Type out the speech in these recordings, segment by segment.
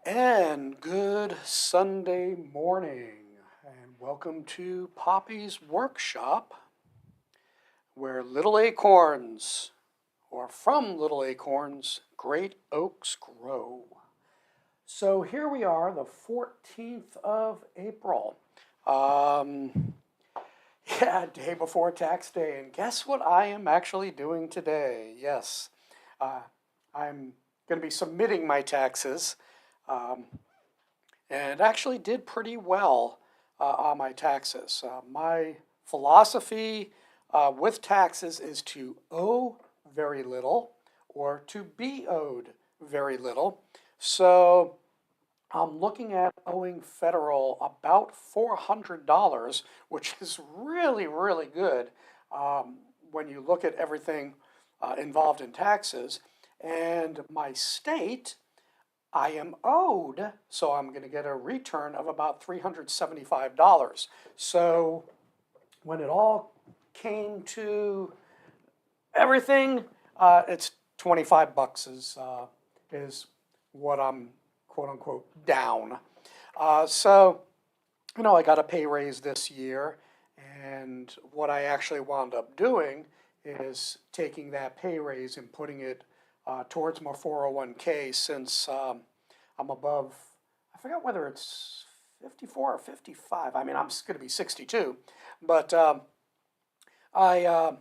And good Sunday morning, and welcome to Poppy's Workshop, where little acorns, or from little acorns, great oaks grow. So here we are, the 14th of April. Um, yeah, day before tax day, and guess what I am actually doing today? Yes, uh, I'm going to be submitting my taxes. Um, and actually did pretty well on my taxes. My philosophy with taxes is to owe very little or to be owed very little. So I'm looking at owing federal about $400, which is really, really good when you look at everything involved in taxes. And my state, I am owed, so I'm going to get a return of about $375. So when it all came to everything, it's 25 bucks is what I'm quote unquote down. So I got a pay raise this year, and what I actually wound up doing is taking that pay raise and putting it towards my 401k since I'm above, I forgot whether it's 54 or 55. I mean, I'm going to be 62, but I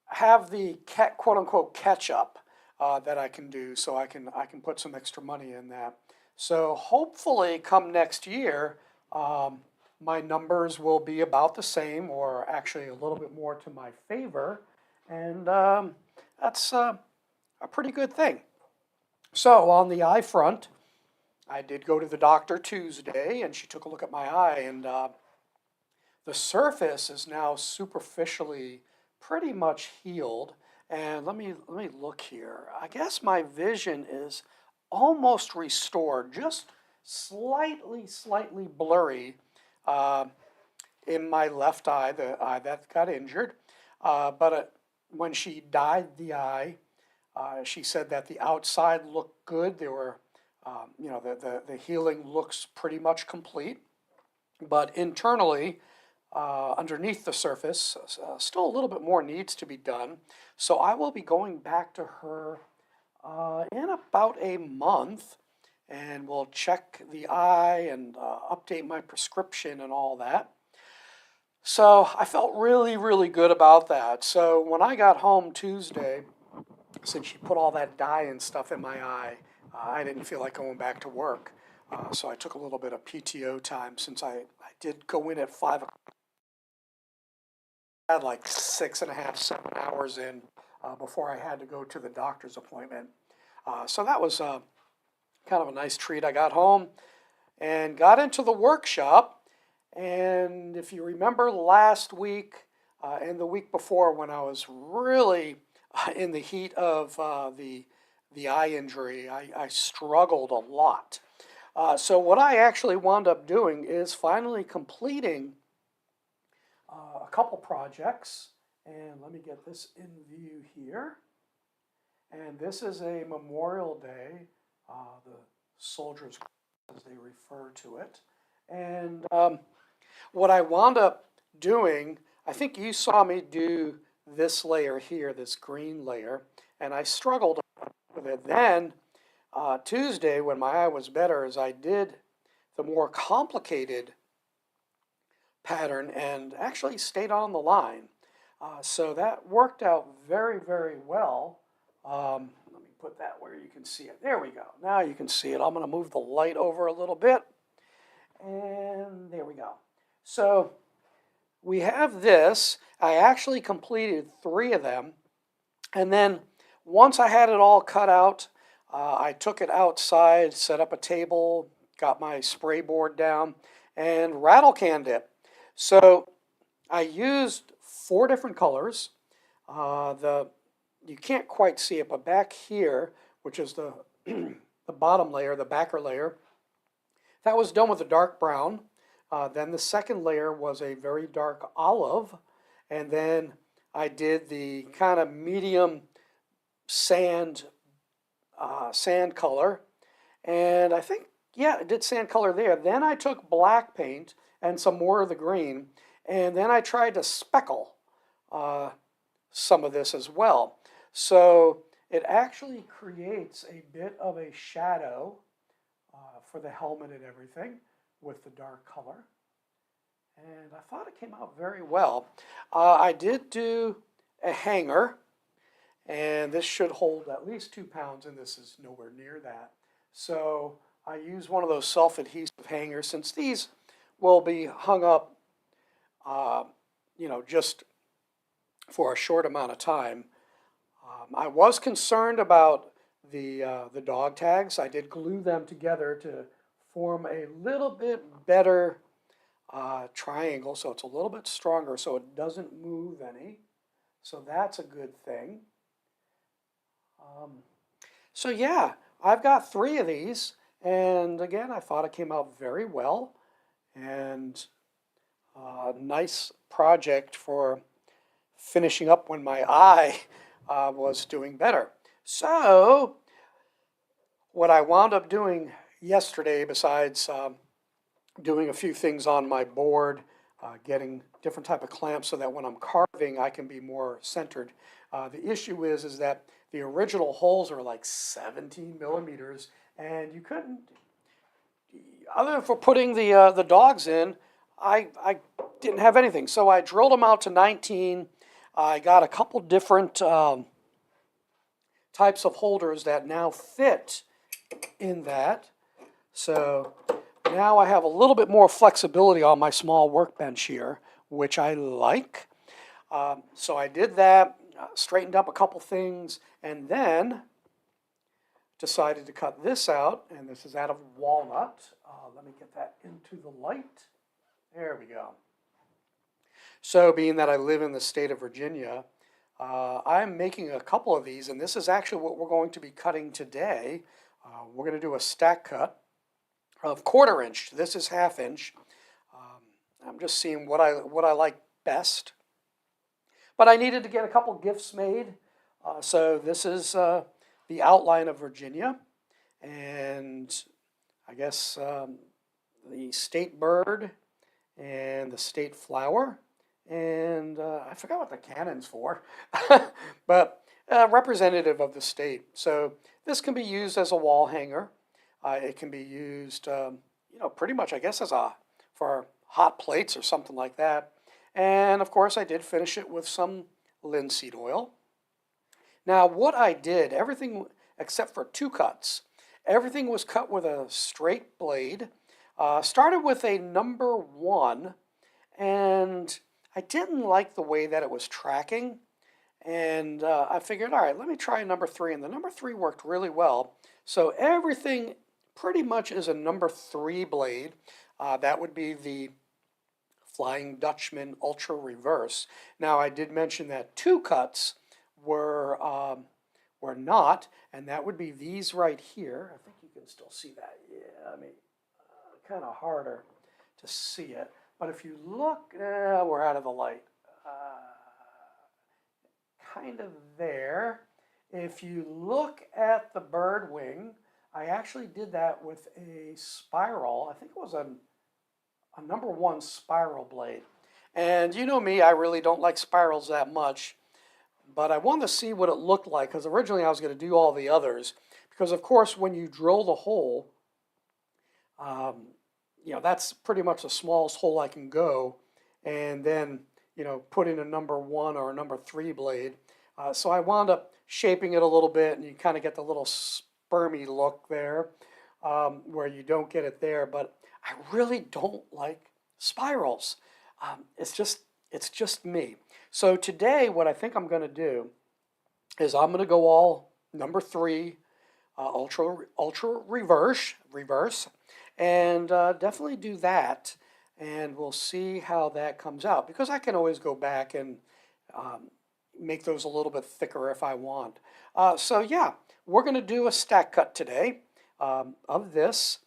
have the quote unquote catch up that I can do, so I can put some extra money in that. So hopefully, come next year, my numbers will be about the same, or actually a little bit more to my favor, and that's a pretty good thing. So on the eye front, I did go to the doctor Tuesday, and she took a look at my eye, and the surface is now superficially pretty much healed. And let me look here. I guess my vision is almost restored, just slightly blurry uh, in my left eye, the eye that got injured. But when she dyed the eye, she said that the outside looked good. There were, the healing looks pretty much complete. But internally, underneath the surface, still a little bit more needs to be done. So I will be going back to her in about a month, and we'll check the eye and update my prescription and all that. So I felt really, really good about that. So when I got home Tuesday, since she put all that dye and stuff in my eye, I didn't feel like going back to work. So I took a little bit of PTO time since I did go in at 5 o'clock. I had like 6.5, 7 hours in before I had to go to the doctor's appointment. So that was kind of a nice treat. I got home and got into the workshop. And if you remember last week and the week before, when I was really in the heat of the eye injury, I struggled a lot. So what I actually wound up doing is finally completing a couple projects. And let me get this in view here. And this is a Memorial Day, the soldiers, as they refer to it. And what I wound up doing, I think you saw me do this layer here, this green layer, and I struggled with it. Then Tuesday, when my eye was better, as I did the more complicated pattern and actually stayed on the line. So that worked out very, very well. Let me put that where you can see it. There we go. Now you can see it. I'm going to move the light over a little bit. And there we go. So we have this. I actually completed 3 of them. And then once I had it all cut out, I took it outside, set up a table, got my spray board down, and rattle canned it. So I used 4 different colors. You can't quite see it, but back here, which is the the bottom layer, the backer layer, that was done with a dark brown. Then the second layer was a very dark olive, and then I did the kind of medium sand color, And I think, yeah, it did sand color there. Then I took black paint and some more of the green, and then I tried to speckle uh, some of this as well. So it actually creates a bit of a shadow for the helmet and everything with the dark color. And I thought it came out very well. I did do a hanger, and this should hold at least 2 pounds, and this is nowhere near that. So I use one of those self-adhesive hangers, since these will be hung up, uh, just for a short amount of time. I was concerned about the dog tags. I did glue them together to form a little bit better triangle, so it's a little bit stronger, so it doesn't move any. So that's a good thing. So yeah, I've got 3 of these, and again, I thought it came out very well, and a nice project for finishing up when my eye was doing better. So what I wound up doing yesterday, besides doing a few things on my board, getting different type of clamps so that when I'm carving I can be more centered. The issue is that the original holes are like 17 millimeters, and you couldn't, other than for putting the dogs in, I didn't have anything. So I drilled them out to 19. I got a couple different types of holders that now fit in that. So now I have a little bit more flexibility on my small workbench here, which I like. So I did that, straightened up a couple things, and then decided to cut this out, and this is out of walnut. Let me get that into the light. There we go. So being that I live in the state of Virginia, I'm making a couple of these, and this is actually what we're going to be cutting today. We're going to do a stack cut of 1/4 inch. This is 1/2 inch. I'm just seeing what I like best. But I needed to get a couple gifts made. So this is the outline of Virginia, and I guess the state bird and the state flower, and I forgot what the cannon's for, but representative of the state. So this can be used as a wall hanger. It can be used, pretty much, I guess, for hot plates or something like that. And of course, I did finish it with some linseed oil. Now, what I did, everything except for 2 cuts, everything was cut with a straight blade. Started with a number 1, and I didn't like the way that it was tracking. And I figured, all right, let me try number 3, and the number 3 worked really well. So everything pretty much is a number 3 blade. That would be the Flying Dutchman Ultra Reverse. Now, I did mention that 2 cuts were not, and that would be these right here. I think you can still see that. Yeah, I mean, kind of harder to see it. But if you look, we're out of the light. Kind of there. If you look at the bird wing, I actually did that with a spiral. I think it was a number 1 spiral blade. And you know me, I really don't like spirals that much, but I wanted to see what it looked like, because originally I was going to do all the others, because of course when you drill the hole, that's pretty much the smallest hole I can go, and then put in a number 1 or a number 3 blade. So I wound up shaping it a little bit, and you kind of get the little spermy look there, where you don't get it there. But I really don't like spirals. It's just me. So today, what I think I'm going to do is I'm going to go all number 3 ultra reverse, and definitely do that. And we'll see how that comes out, because I can always go back and make those a little bit thicker if I want. So yeah, we're going to do a stack cut today of this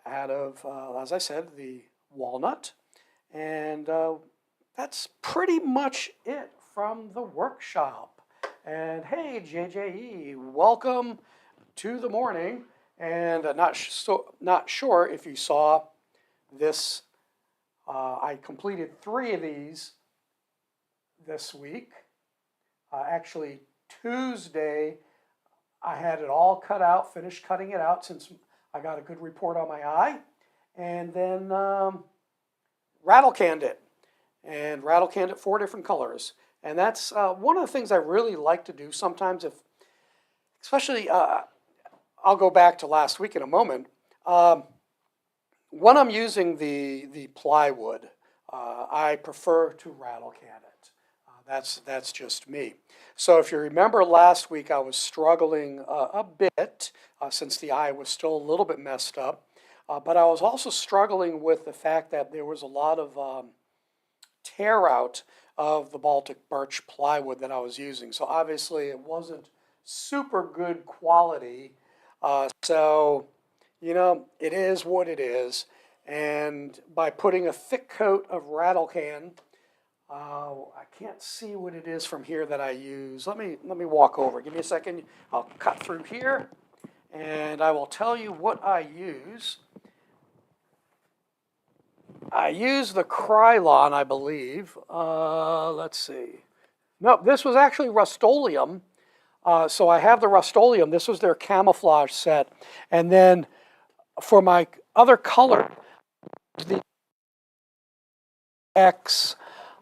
out of, as I said, the walnut. And that's pretty much it from the workshop. And hey, JJE, welcome to the morning. And not sure if you saw this. I completed 3 of these this week. Actually, Tuesday, I had it all cut out, finished cutting it out since I got a good report on my eye. And then rattle canned it. And rattle canned it 4 different colors. And that's one of the things I really like to do sometimes, especially, I'll go back to last week in a moment. When I'm using the plywood, I prefer to rattle can it. That's just me. So if you remember last week, I was struggling a bit since the eye was still a little bit messed up. But I was also struggling with the fact that there was a lot of tear out of the Baltic birch plywood that I was using. So obviously it wasn't super good quality. So, you know, it is what it is. And by putting a thick coat of rattle can, I can't see what it is from here that I use. Let me walk over. Give me a second. I'll cut through here, and I will tell you what I use. I use the Krylon, I believe. Let's see. No, this was actually Rust-Oleum. So I have the Rust-Oleum. This was their camouflage set. And then for my other color, the X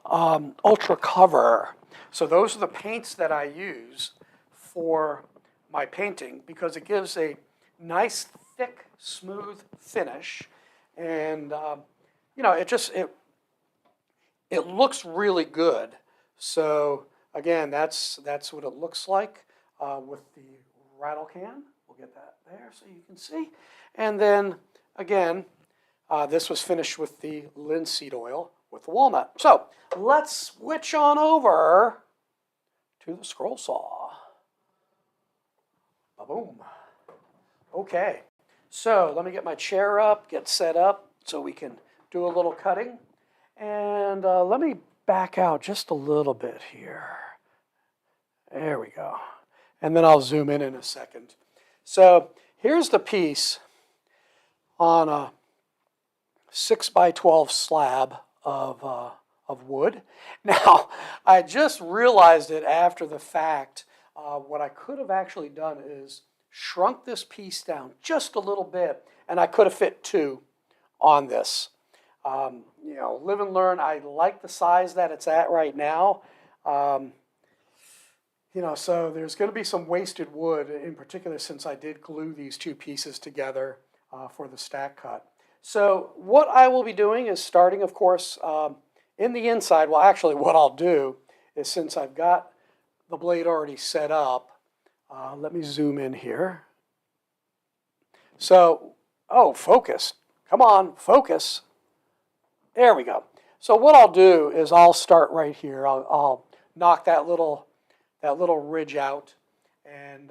Ultra Cover. So those are the paints that I use for my painting because it gives a nice, thick, smooth finish. And you know, it looks really good. So again, that's what it looks like with the rattle can. We'll get that there so you can see. And then again, this was finished with the linseed oil with the walnut. So let's switch on over to the scroll saw. Ba-boom. Okay, so let me get my chair up, get set up so we can do a little cutting. And let me back out just a little bit here. There we go. And then I'll zoom in a second. So here's the piece on a 6x12 slab of wood. Now, I just realized it after the fact. What I could have actually done is shrunk this piece down just a little bit, and I could have fit 2 on this. You know, live and learn. I like the size that it's at right now. You know, so there's going to be some wasted wood, in particular since I did glue these 2 pieces together for the stack cut. So what I will be doing is starting, of course, in the inside. Well, actually, what I'll do is since I've got the blade already set up, let me zoom in here. So, oh, focus. Come on, focus. There we go. So what I'll do is I'll start right here. I'll knock that little ridge out and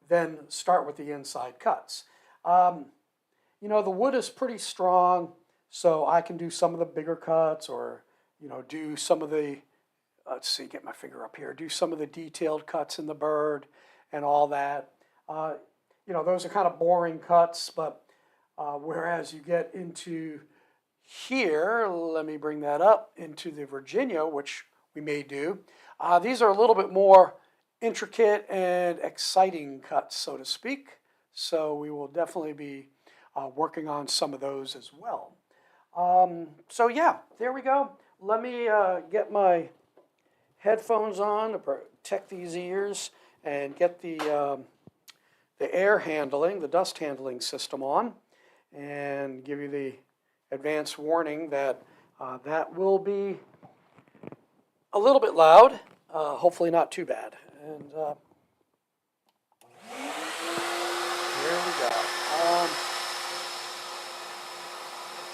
then start with the inside cuts. You know, the wood is pretty strong, so I can do some of the bigger cuts or, you know, do some of the, let's see, get my finger up here, do some of the detailed cuts in the bird and all that. You know, those are kind of boring cuts, but whereas you get into here, let me bring that up, into the Virginia, which we may do. These are a little bit more intricate and exciting cuts, so to speak. So we will definitely be working on some of those as well. So yeah, there we go. Let me get my headphones on to protect these ears and get the air handling, the dust handling system on, and give you the advance warning that that will be a little bit loud, hopefully not too bad. And here we go.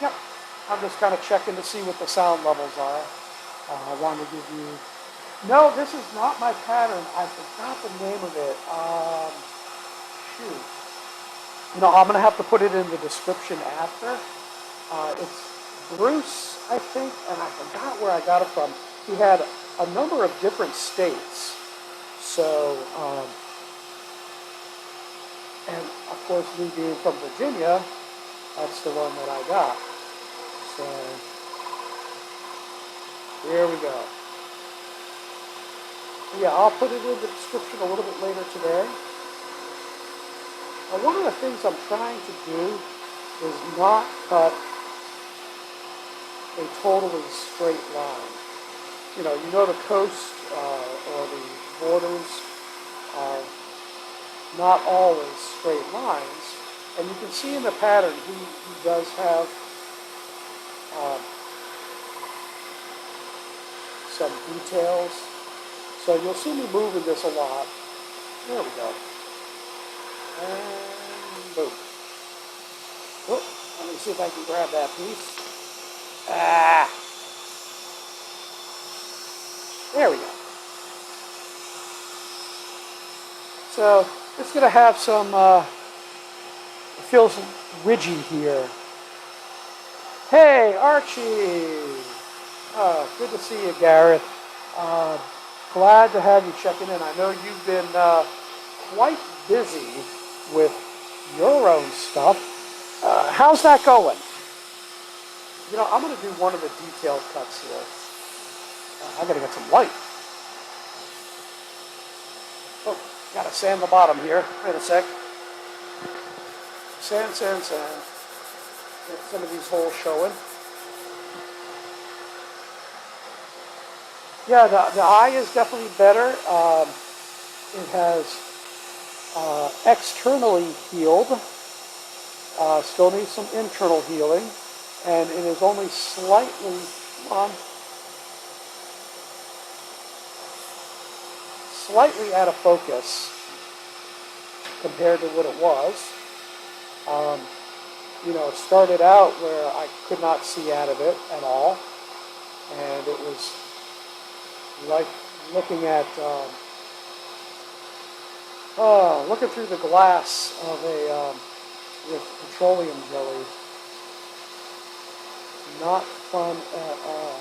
Yep, I'm just kind of checking to see what the sound levels are. I wanted to give you... No, this is not my pattern. I forgot the name of it. Shoot. You know, I'm going to have to put it in the description after. It's Bruce, I think, and I forgot where I got it from. He had a number of different states. So, And of course, me being from Virginia, that's the one that I got. So here we go. Yeah, I'll put it in the description a little bit later today. Now, one of the things I'm trying to do is not cut a totally straight line. You know the coast or the borders are not always straight lines. And you can see in the pattern he does have some details. So you'll see me moving this a lot. There we go. And boom. Oh, let me see if I can grab that piece. Ah! There we go. So it's going to have some, it feels ridgy here. Hey, Archie! Good to see you, Gareth. Glad to have you checking in. I know you've been quite busy with your own stuff. How's that going? I'm going to do one of the detailed cuts here. I got to get some light. Oh, got to sand the bottom here. Wait a sec. Sand, sand, sand. Get some of these holes showing. Yeah, the eye is definitely better. It has externally healed. Still needs some internal healing. And it is only slightly, slightly out of focus compared to what it was. It started out where I could not see out of it at all. And it was like looking at, looking through the glass of a, with petroleum jelly. Not fun at all.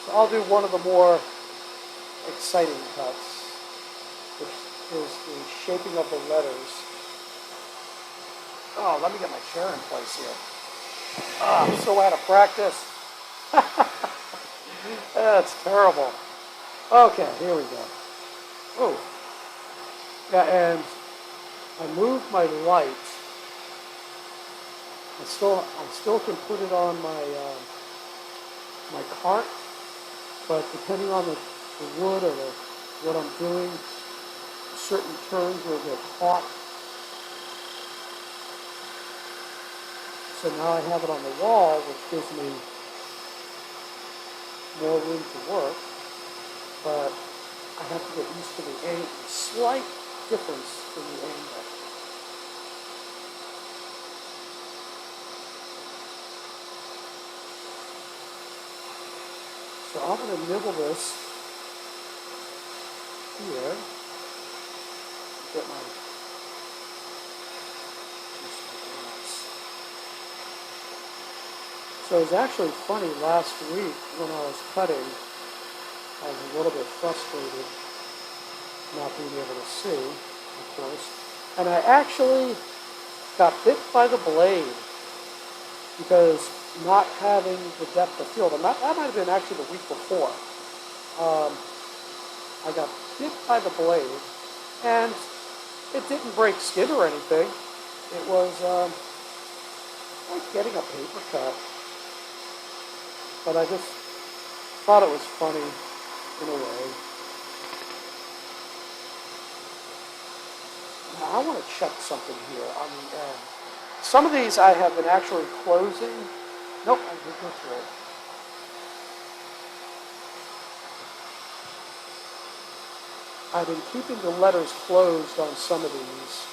So I'll do one of the more exciting cuts, which is the shaping of the letters. Oh, let me get my chair in place here. Oh, I'm so out of practice. That's terrible. Okay, here we go. Oh. Yeah, and I moved my light. I still can put it on my my cart, but depending on the wood or what I'm doing, certain turns will get caught. So now I have it on the wall, which gives me more room to work, but I have to get used to the slight difference in the angle. So I'm going to nibble this here. Get my So it was actually funny last week when I was cutting. I was a little bit frustrated not being able to see, of course. And I actually got bit by the blade because not having the depth of field, and that might have been actually the week before. I got bit by the blade, and it didn't break skin or anything. It was like getting a paper cut. But I just thought it was funny in a way. Now I want to check something here on the end. Some of these I have been actually closing. Nope, I did go through it. I've been keeping the letters closed on some of these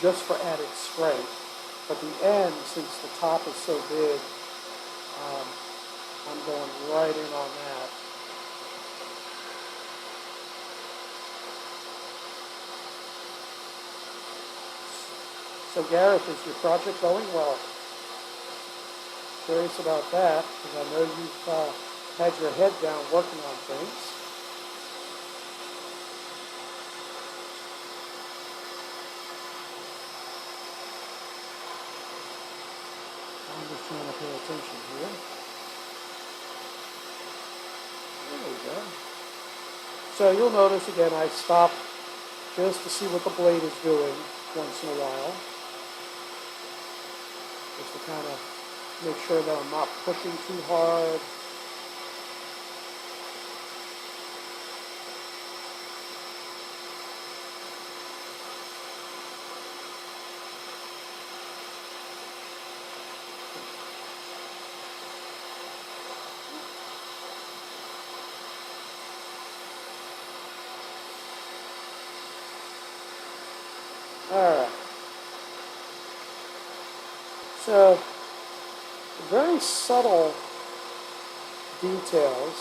just for added strength. But the end, since the top is so big, I'm going right in on that. So Gareth, is your project going well? curious about that because I know you've had your head down working on things. I'm just trying to pay attention here. There we go. So you'll notice again I stop just to see what the blade is doing once in a while. Just to kind of make sure that I'm not pushing too hard. Alright. So, very subtle details,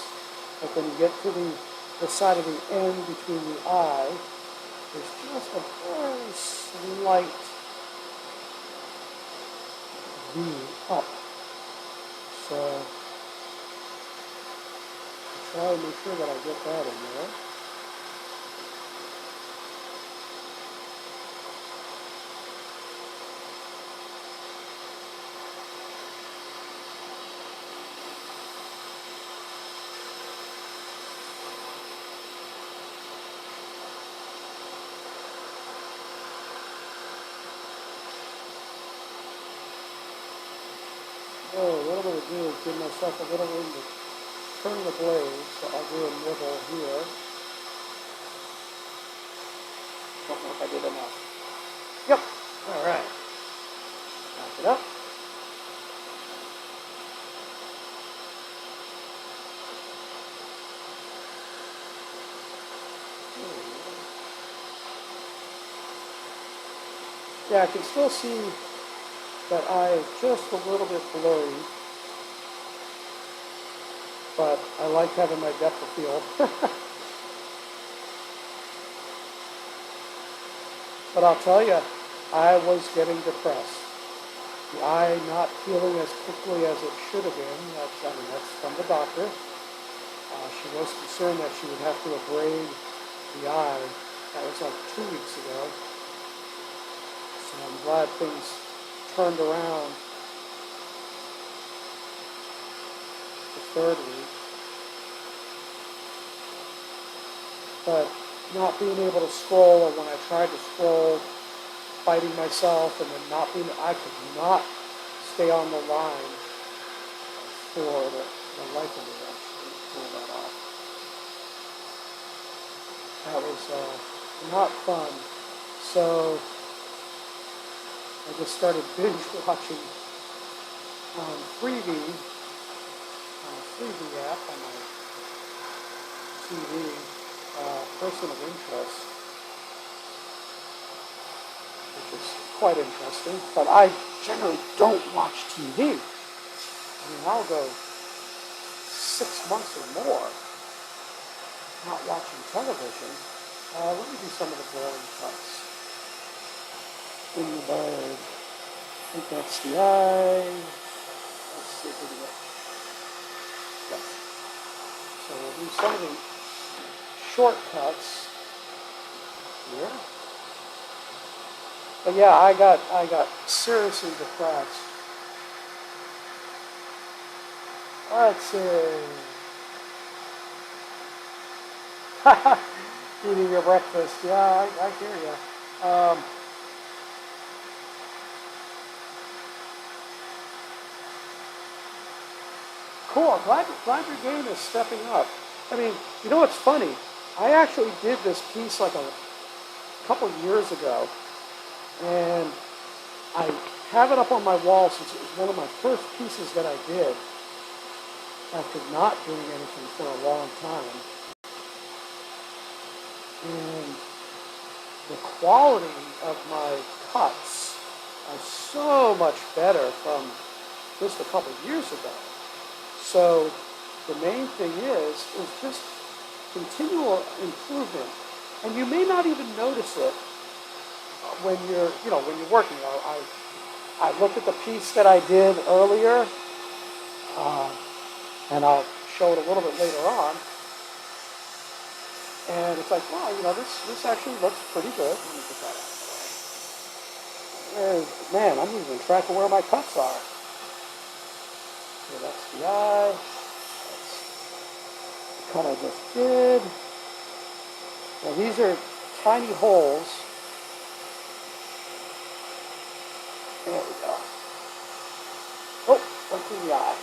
like when you get to the side of the end between the eye, there's just a very slight V up. So, I'll try to make sure that I get that in there. Oh, what I'm going to do is give myself a little room to turn the blade, so I'll do a nibble here. Don't know if I did enough. Yep, all right. Back it up. Yeah, I can still see that eye is just a little bit blurry, but I like having my depth of field. But I'll tell you, I was getting depressed. The eye not healing as quickly as it should have been. That's from the doctor. She was concerned that she would have to abrade the eye. That was like 2 weeks ago. So I'm glad things turned around the 3rd week. But not being able to scroll, or when I tried to scroll, fighting myself, and then I could not stay on the line for the life of me, actually, pull that off. That was not fun. So I just started binge watching on Freebie app on my TV, Person of Interest, which is quite interesting. But I generally don't watch TV. I mean, I'll go 6 months or more not watching television. Let me do some of the boring cuts. In the bird. I think that's the eye. Let's see if we can get. Yes. So we'll do some of the shortcuts here. But yeah, I got seriously depressed. Let's see. Eating your breakfast. Yeah, I hear you. Cool. Glad your game is stepping up. I mean, you know what's funny? I actually did this piece like a couple years ago, and I have it up on my wall since it was one of my first pieces that I did after not doing anything for a long time. And the quality of my cuts are so much better from just a couple years ago. So the main thing is just continual improvement. And you may not even notice it when you're working. I looked at the piece that I did earlier, and I'll show it a little bit later on. And it's like, wow, you know, this actually looks pretty good. Let me get that out of the way. Man, I'm losing track of where my cuts are. Okay, that's the eye. That's the cut I just did. Now these are tiny holes. There we go. Oh, went through the eye.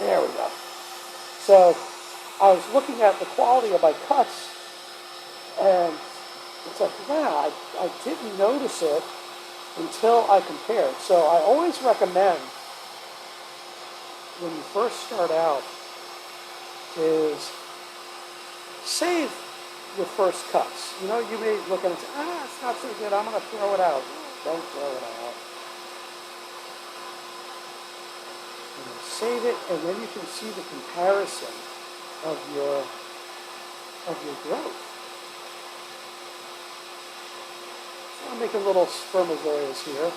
There we go. So I was looking at the quality of my cuts, and it's like, wow, I didn't notice it until I compared. So I always recommend, when you first start out, is save your first cuts. You know, you may look at it and say, it's not so good, I'm going to throw it out. Don't throw it out. You know, save it, and then you can see the comparison of your growth. So I'm making little spermatozoids here.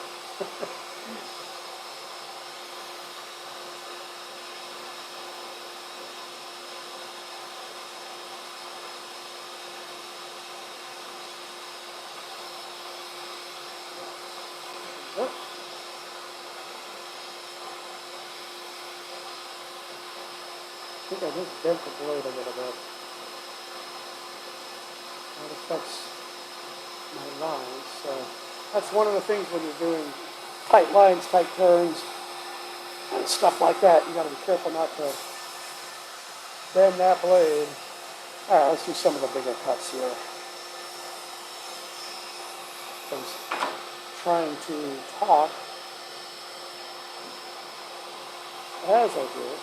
I think I just bent the blade a little bit. That affects my lines. So that's one of the things when you're doing tight lines, tight turns, and stuff like that. You got to be careful not to bend that blade. All right, let's do some of the bigger cuts here. I was trying to talk as I do it.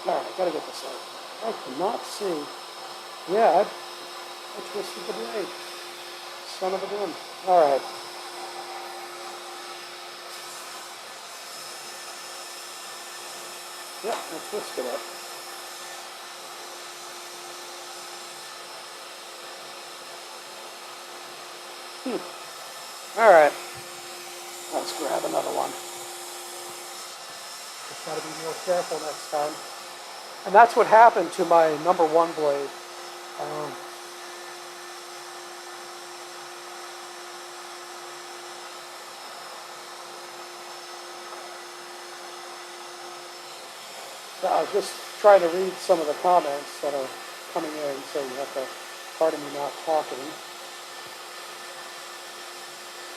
All right, gotta get this out. I cannot see. Yeah, I twisted the blade. Son of a gun. All right. Yep, I twisted it. All right. Let's grab another one. Just gotta be more careful next time. And that's what happened to my number one blade. I was just trying to read some of the comments that are coming in, so you have to pardon me not talking.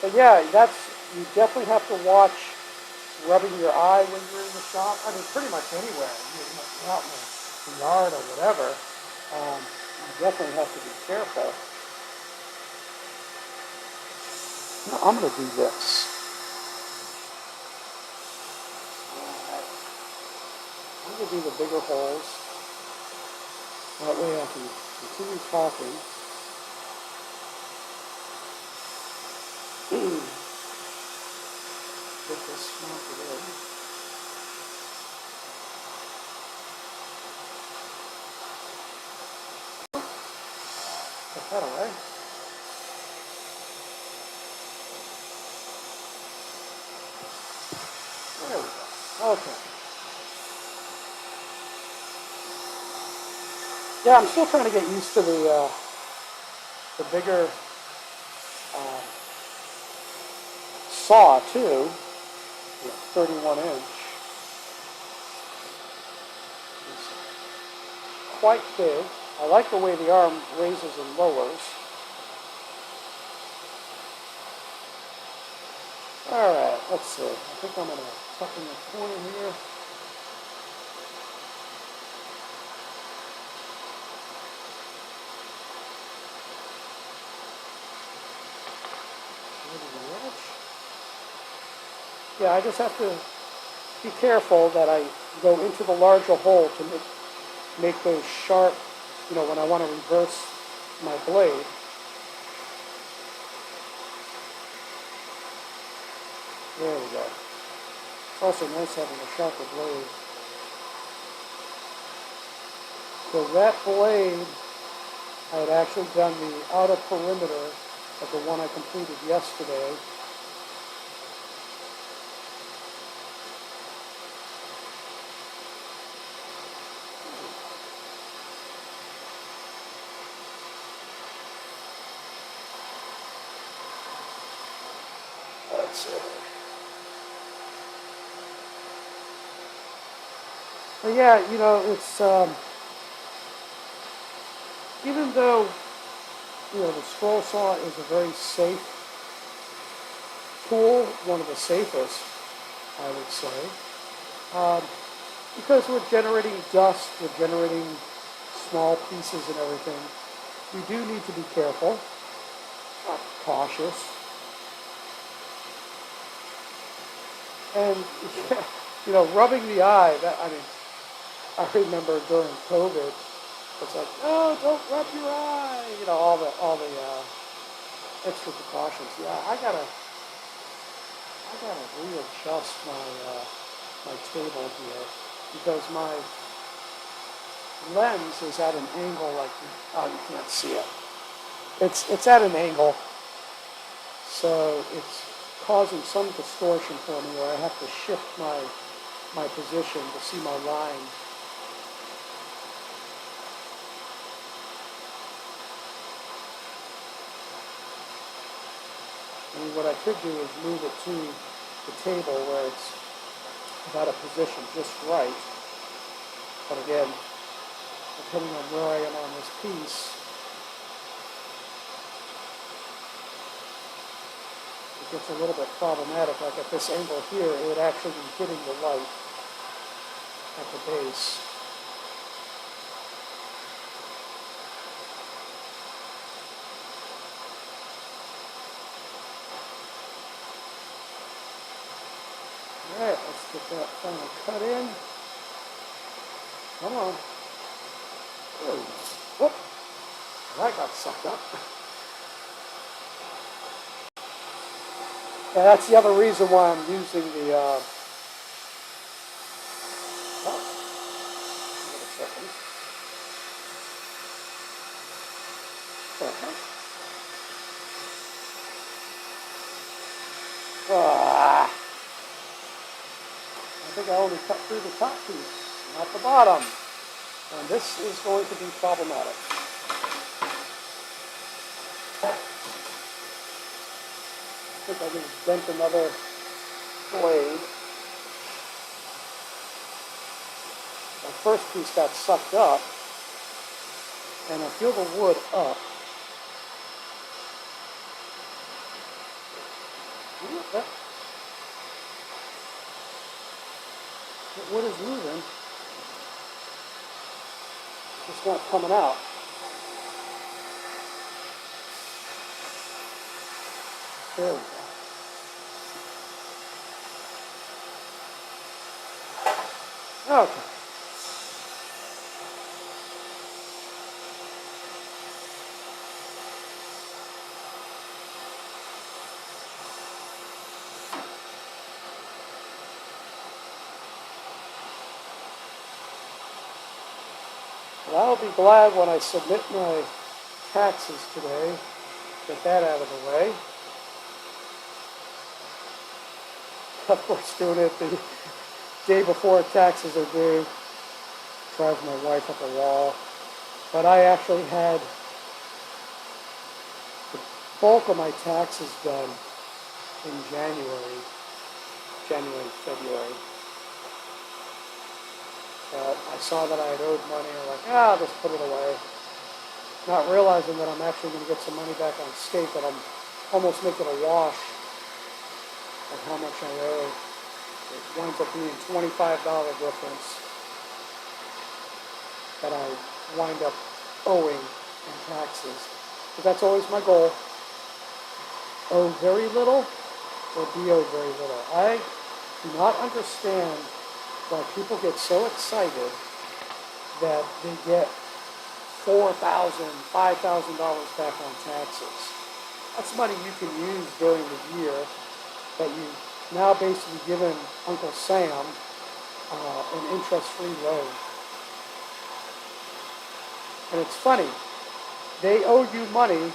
But yeah, you definitely have to watch rubbing your eye when you're in the shop. I mean, pretty much anywhere. You're out in the yard or whatever. You definitely have to be careful. Now, I'm going to do this. I'm going to do the bigger holes. That way I can continue talking. Get this mounted in. Put that away. There we go. Okay. Yeah, I'm still trying to get used to the bigger saw too. 31 inch. It's quite big. I like the way the arm raises and lowers. All right, let's see. I think I'm going to tuck in the corner here. Yeah, I just have to be careful that I go into the larger hole to make those sharp, you know, when I want to reverse my blade. There we go. It's also nice having a sharper blade. So that blade I had actually done the outer perimeter of the one I completed yesterday. Let's see. But yeah, you know, it's even though, you know, the scroll saw is a very safe tool, one of the safest, I would say, because we're generating dust, we're generating small pieces and everything. You do need to be careful, cautious, and you know, rubbing the eye. That, I mean, I remember during COVID, it's like, oh, don't rub your eye. You know, all the extra precautions. Yeah, I gotta readjust my table here because my lens is at an angle like, oh, you can't see it. It's at an angle, so it's causing some distortion for me where I have to shift my position to see my line. I mean, what I could do is move it to the table where it's got a position just right. But again, depending on where I am on this piece, it gets a little bit problematic. Like at this angle here, it would actually be hitting the light at the base. All right, let's get that final cut in. Come on. Whoop. That got sucked up. Yeah, that's the other reason why I'm using the, oh, wait a second. I think I only cut through the top piece, not the bottom. And this is going to be problematic. I think I can bent another blade. My first piece got sucked up, and I feel the wood up. The wood is moving. It's not coming out. There we go. Okay. Well, I'll be glad when I submit my taxes today, get that out of the way. Of course, doing it the day before taxes are due drives my wife up a wall. But I actually had the bulk of my taxes done in January, February. I saw that I had owed money, and I'm like, I'll just put it away. Not realizing that I'm actually going to get some money back on state, that I'm almost making a wash of how much I owe. It winds up being $25 difference that I wind up owing in taxes. But that's always my goal. Owe very little or be owed very little. I do not understand why people get so excited that they get $4,000, $5,000 back on taxes. That's money you can use during the year that you now basically given Uncle Sam an interest-free loan. And it's funny, they owe you money,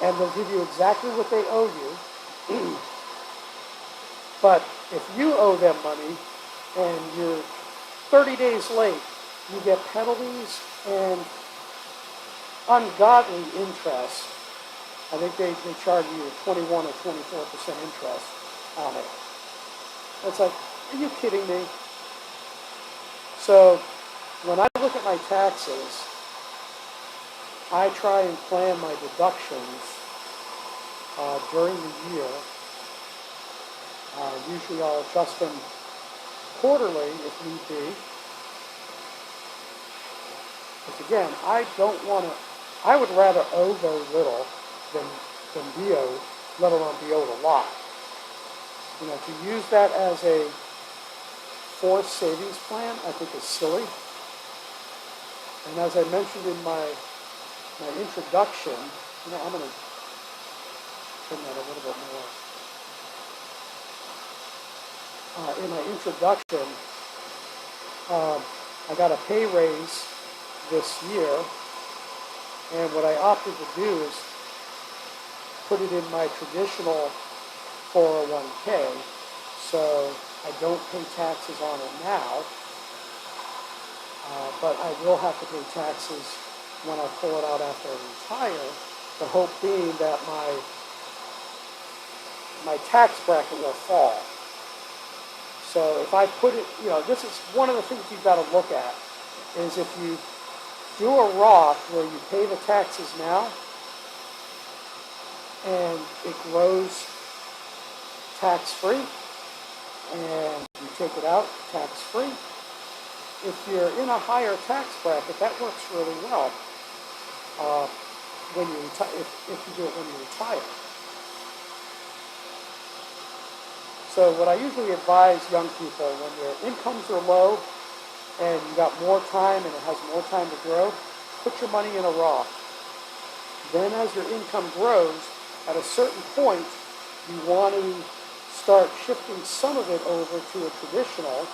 and they'll give you exactly what they owe you. But if you owe them money and you're 30 days late, you get penalties and ungodly interest. I think they charge you 21 or 24% interest on it. It's like, are you kidding me? So when I look at my taxes, I try and plan my deductions during the year. Usually I'll adjust them quarterly if need be. Because again, I don't want to, I would rather owe very little than be owed, let alone be owed a lot. You know, to use that as a forced savings plan, I think is silly. And as I mentioned in my introduction, you know, I'm going to turn that a little bit more. In my introduction, I got a pay raise this year, and what I opted to do is put it in my traditional 401k, so I don't pay taxes on it now, but I will have to pay taxes when I pull it out after I retire, the hope being that my tax bracket will fall. So if I put it, you know, this is one of the things you've got to look at, is if you do a Roth where you pay the taxes now and it grows tax-free and you take it out tax-free, if you're in a higher tax bracket, that works really well when you if you do it when you retire. So what I usually advise young people, when your incomes are low and you got more time and it has more time to grow, put your money in a Roth. Then as your income grows, at a certain point, you want to start shifting some of it over to a traditional,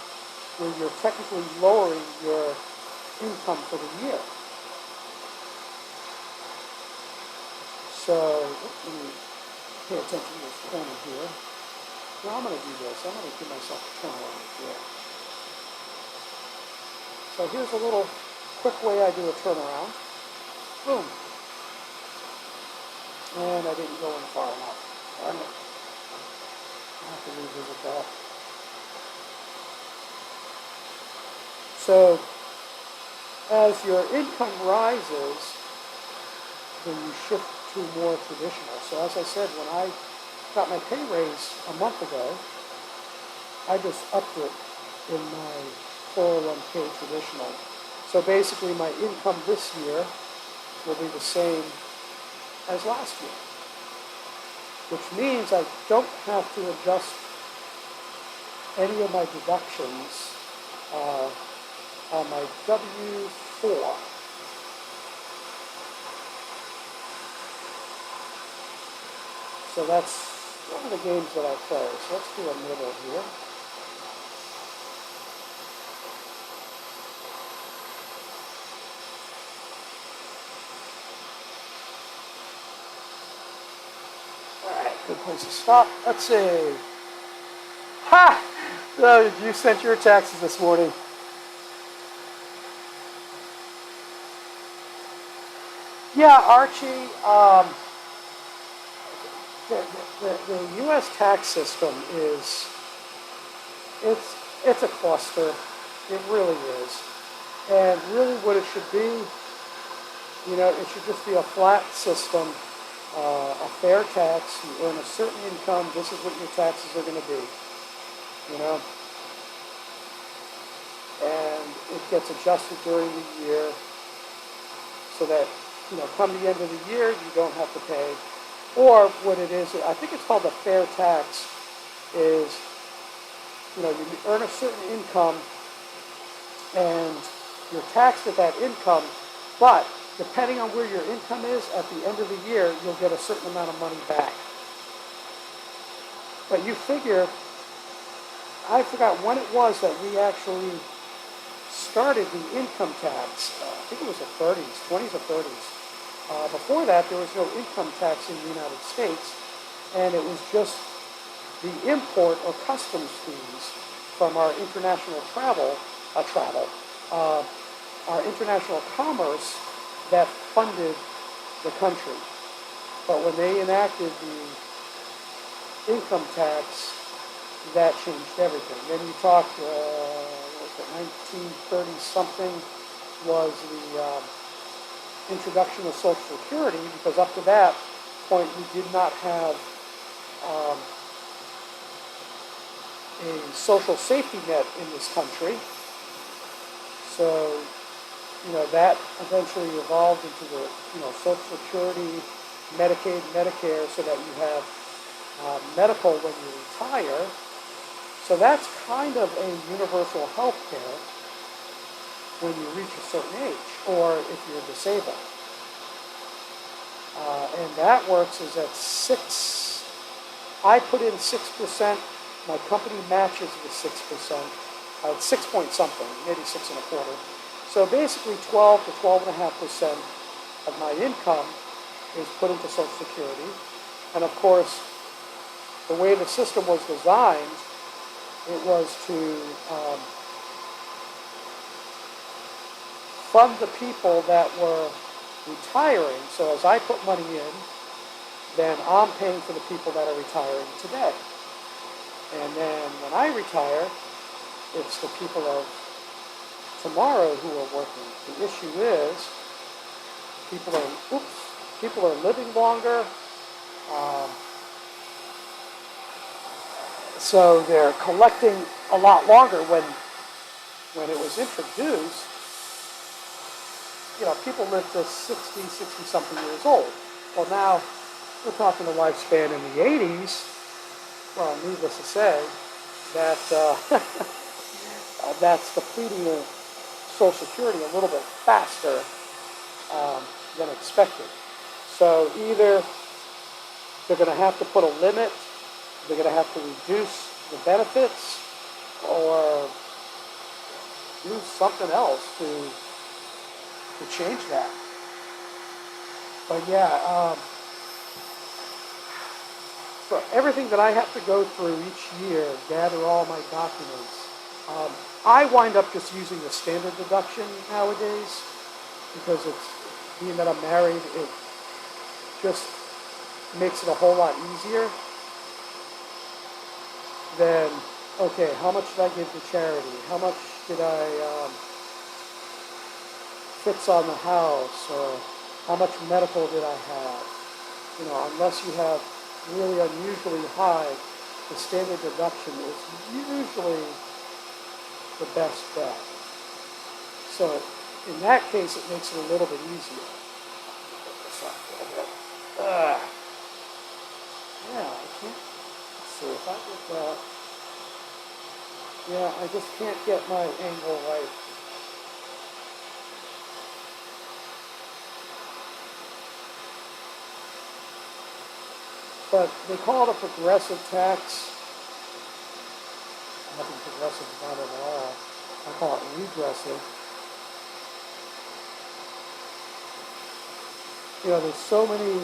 where you're technically lowering your income for the year. So let me pay attention to this corner here. Now I'm going to do this. I'm going to give myself a turnaround here. So here's a little quick way I do a turnaround. Boom. And I didn't go in far enough. Darn it. I'll have to revisit that. So as your income rises, then you shift to more traditional. So as I said, when I got my pay raise a month ago, I just upped it in my 401k traditional. So basically my income this year will be the same as last year, which means I don't have to adjust any of my deductions on my W-4. So that's one of the games that I play. So let's do a middle here. All right, good place to stop. Let's see. Ha! Oh, you sent your taxes this morning. Yeah, Archie, the U.S. tax system is, it's a cluster. It really is. And really what it should be, you know, it should just be a flat system, a fair tax. You earn a certain income, this is what your taxes are going to be, you know. And it gets adjusted during the year so that, you know, come the end of the year, you don't have to pay. Or what it is, I think it's called a fair tax, is, you know, you earn a certain income and you're taxed at that income, but depending on where your income is, at the end of the year, you'll get a certain amount of money back. But you figure, I forgot when it was that we actually started the income tax. I think it was the 30s, 20s or 30s. Before that, there was no income tax in the United States, and it was just the import or customs fees from our international our international commerce that funded the country. But when they enacted the income tax, that changed everything. Then you talk, what was it, 1930 something was the introduction of Social Security, because up to that point we did not have a social safety net in this country. So, that eventually evolved into the, Social Security, Medicaid, Medicare, so that you have medical when you retire. So that's kind of a universal health care when you reach a certain age, or if you're disabled. And that works is at I put in 6%, my company matches with 6%, 6 point something, maybe 6.25. So basically 12 to 12.5% of my income is put into Social Security. And of course, the way the system was designed, it was to fund the people that were retiring. So as I put money in, then I'm paying for the people that are retiring today. And then when I retire, it's the people of tomorrow who are working. The issue is people are living longer. So they're collecting a lot longer. When it was introduced, people lived to 60 something years old. Well, now we're talking a lifespan in the 80s. Well, needless to say, that that's depleting the Social Security a little bit faster than expected. So either they're going to have to put a limit, they're going to have to reduce the benefits, or do something else to change that. But yeah, so everything that I have to go through each year, gather all my documents, I wind up just using the standard deduction nowadays, because being that I'm married, it just makes it a whole lot easier than, okay, how much did I give to charity? How much did I fix on the house? Or how much medical did I have? Unless you have really unusually high, the standard deduction is usually the best bet. So in that case, it makes it a little bit easier. Yeah, I can't. Let's see if I get that. Yeah, I just can't get my angle right. But they call it a progressive tax. Nothing progressive about it at all. I call it regressive. There's so many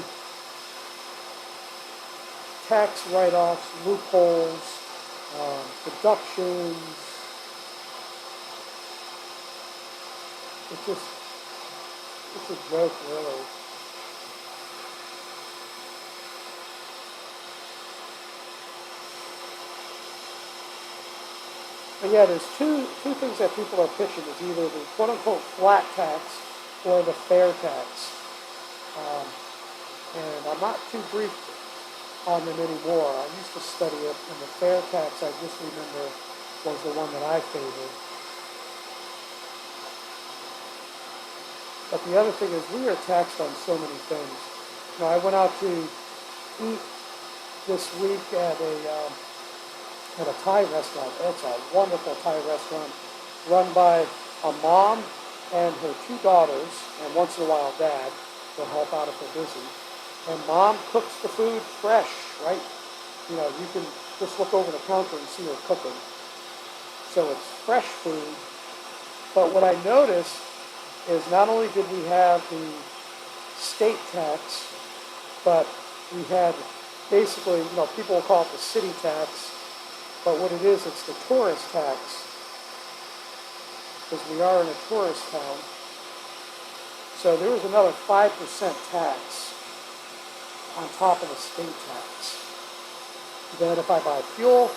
tax write-offs, loopholes, deductions. It's a joke, really. But yeah, there's two things that people are pitching. It's either the quote-unquote flat tax or the fair tax. And I'm not too brief on them anymore. I used to study it, and the fair tax, I just remember, was the one that I favored. But the other thing is, we are taxed on so many things. I went out to eat this week at a Thai restaurant. It's a wonderful Thai restaurant run by a mom and her two daughters, and once in a while Dad will help out if they're busy. And Mom cooks the food fresh, right? You can just look over the counter and see her cooking. So it's fresh food, But what I noticed is not only did we have the state tax, but we had basically, people will call it the city tax, but what it is, it's the tourist tax, because we are in a tourist town. So there was another 5% tax on top of the state tax. Then if I buy fuel,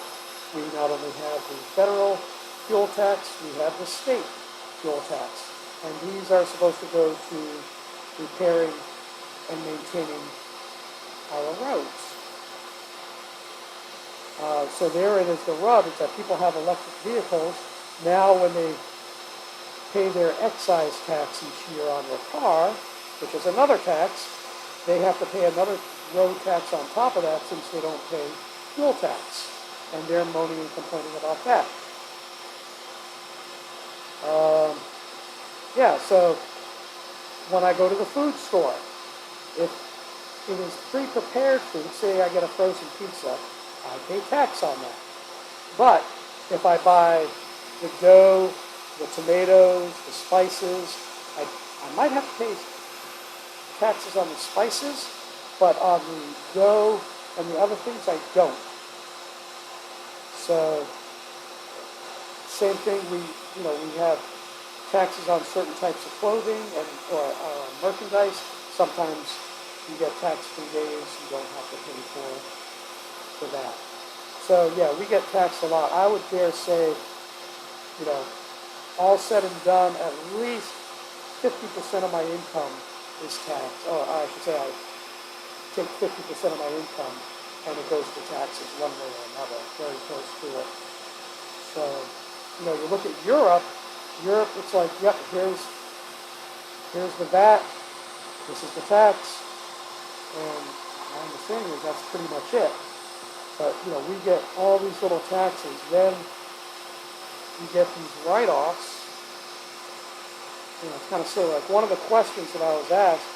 we not only have the federal fuel tax, we have the state fuel tax. And these are supposed to go to repairing and maintaining our roads. So therein is the rub, is that people have electric vehicles. Now when they pay their excise tax each year on their car, which is another tax, they have to pay another road tax on top of that since they don't pay fuel tax. And they're moaning and complaining about that. Yeah, so when I go to the food store, if it is pre-prepared food, say I get a frozen pizza, I pay tax on that. But if I buy the dough, the tomatoes, the spices, I might have to pay taxes on the spices, but on the dough and the other things I don't. So same thing, we have taxes on certain types of clothing or merchandise. Sometimes you get tax-free days, you don't have to pay for that. So yeah, we get taxed a lot. I would dare say, all said and done, at least 50% of my income is taxed. Or I should say I take 50% of my income and it goes to taxes one way or another, very close to it. So, you look at Europe, it's like, yep, here's the VAT, this is the tax, and my understanding is that's pretty much it. But, we get all these little taxes, then we get these write-offs. It's kind of silly. Like, one of the questions that I was asked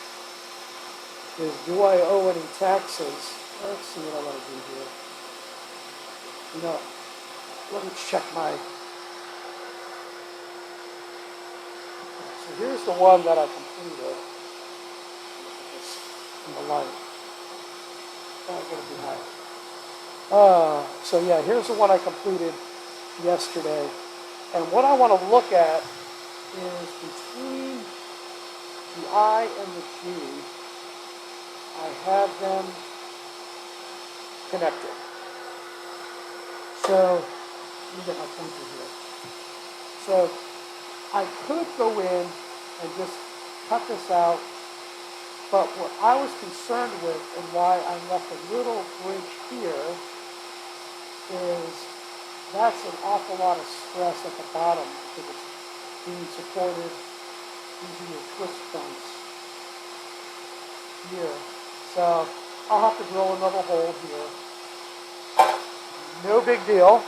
is, do I owe any taxes? Let's see what I want to do here. Let me check my... So here's the one that I completed. In the light. So yeah, here's the one I completed yesterday. And what I want to look at is between the I and the G, I have them connected. So, let me get my pointer here. So, I could go in and just cut this out, but what I was concerned with and why I left a little bridge here is that's an awful lot of stress at the bottom because it's being supported using your twist points here. So I'll have to drill another hole here. No big deal.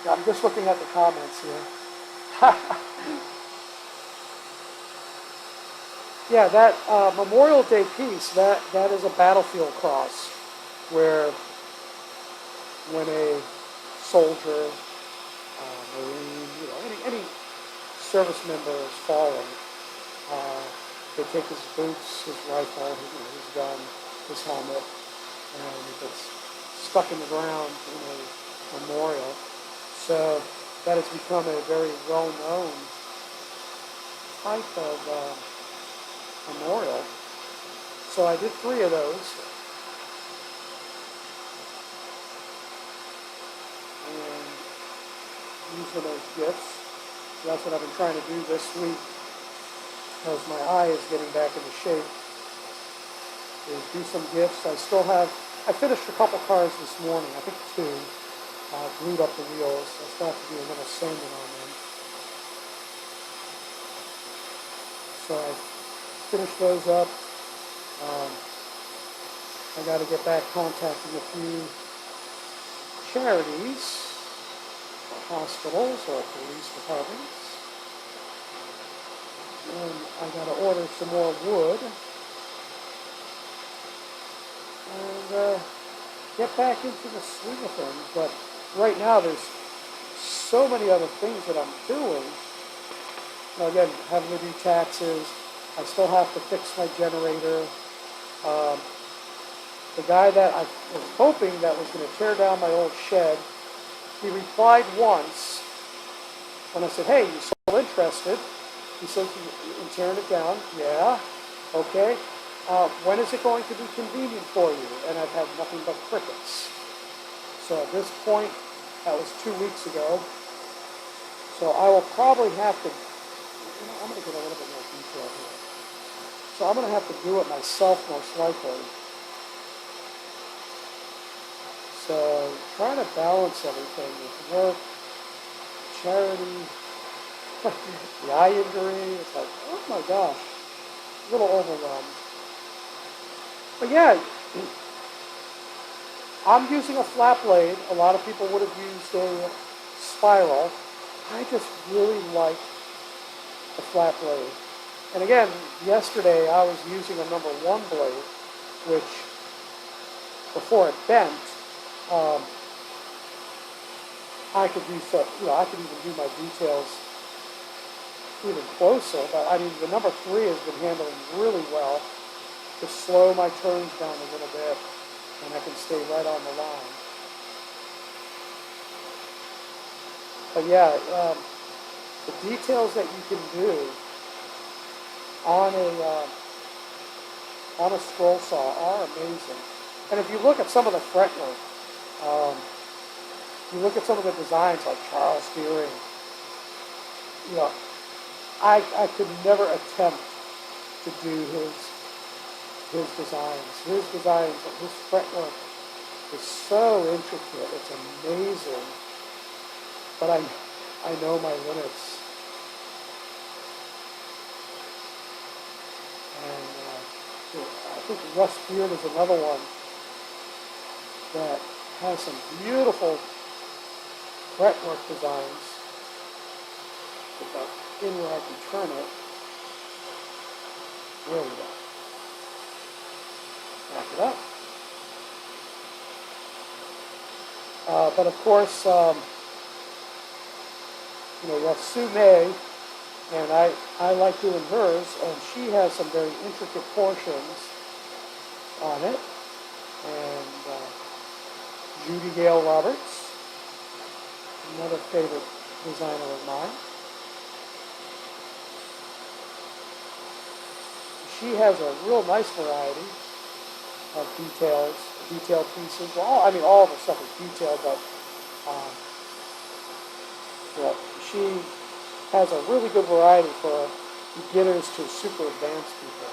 I'm just looking at the comments here. Yeah, that Memorial Day piece, that is a battlefield cross where when a soldier, Marine, any service member is fallen, they take his boots, his rifle, his gun, his helmet, and if it's stuck in the ground in a memorial. So that has become a very well-known type of memorial. So I did 3 of those. And these are those gifts. So that's what I've been trying to do this week, because my eye is getting back into shape, is do some gifts. I finished a couple cars this morning, I think 2. Glued up the wheels. I still have to do a little sanding on them. So I finished those up. I got to get back contacting a few charities, or hospitals, or police departments. And I got to order some more wood. get back into the swing of things. But right now, there's so many other things that I'm doing. Now, again, having to do taxes. I still have to fix my generator. The guy that I was hoping that was going to tear down my old shed, he replied once when I said, "Hey, you still interested?" He said, "In tearing it down?" "Yeah." "Okay. When is it going to be convenient for you?" And I've had nothing but crickets. So at this point, that was 2 weeks ago. So I will probably have to, I'm going to get a little bit more detail here. So I'm going to have to do it myself most likely. So trying to balance everything with work, charity, the eye injury. It's like, oh my gosh, a little overwhelmed. But yeah, I'm using a flat blade. A lot of people would have used a spiral. I just really like the flat blade. And again, yesterday I was using a number 1 blade, which before it bent, I could do so. I could even do my details even closer. But I mean, the number 3 has been handling really well to slow my turns down a little bit, and I can stay right on the line. But yeah, the details that you can do on a scroll saw are amazing. And if you look at some of the fretwork, you look at some of the designs like Charles Deering, I could never attempt to do his designs. His designs, his fretwork is so intricate. It's amazing. But I know my limits. And I think Russ Beard is another one that has some beautiful fretwork designs. In where I can turn it. There we go. Back it up. But of course, you have Sue May, and I like doing hers, and she has some very intricate portions on it. And Judy Gale Roberts, another favorite designer of mine. She has a real nice variety of detailed pieces. Well, all of her stuff is detailed, but she has a really good variety for beginners to super advanced people.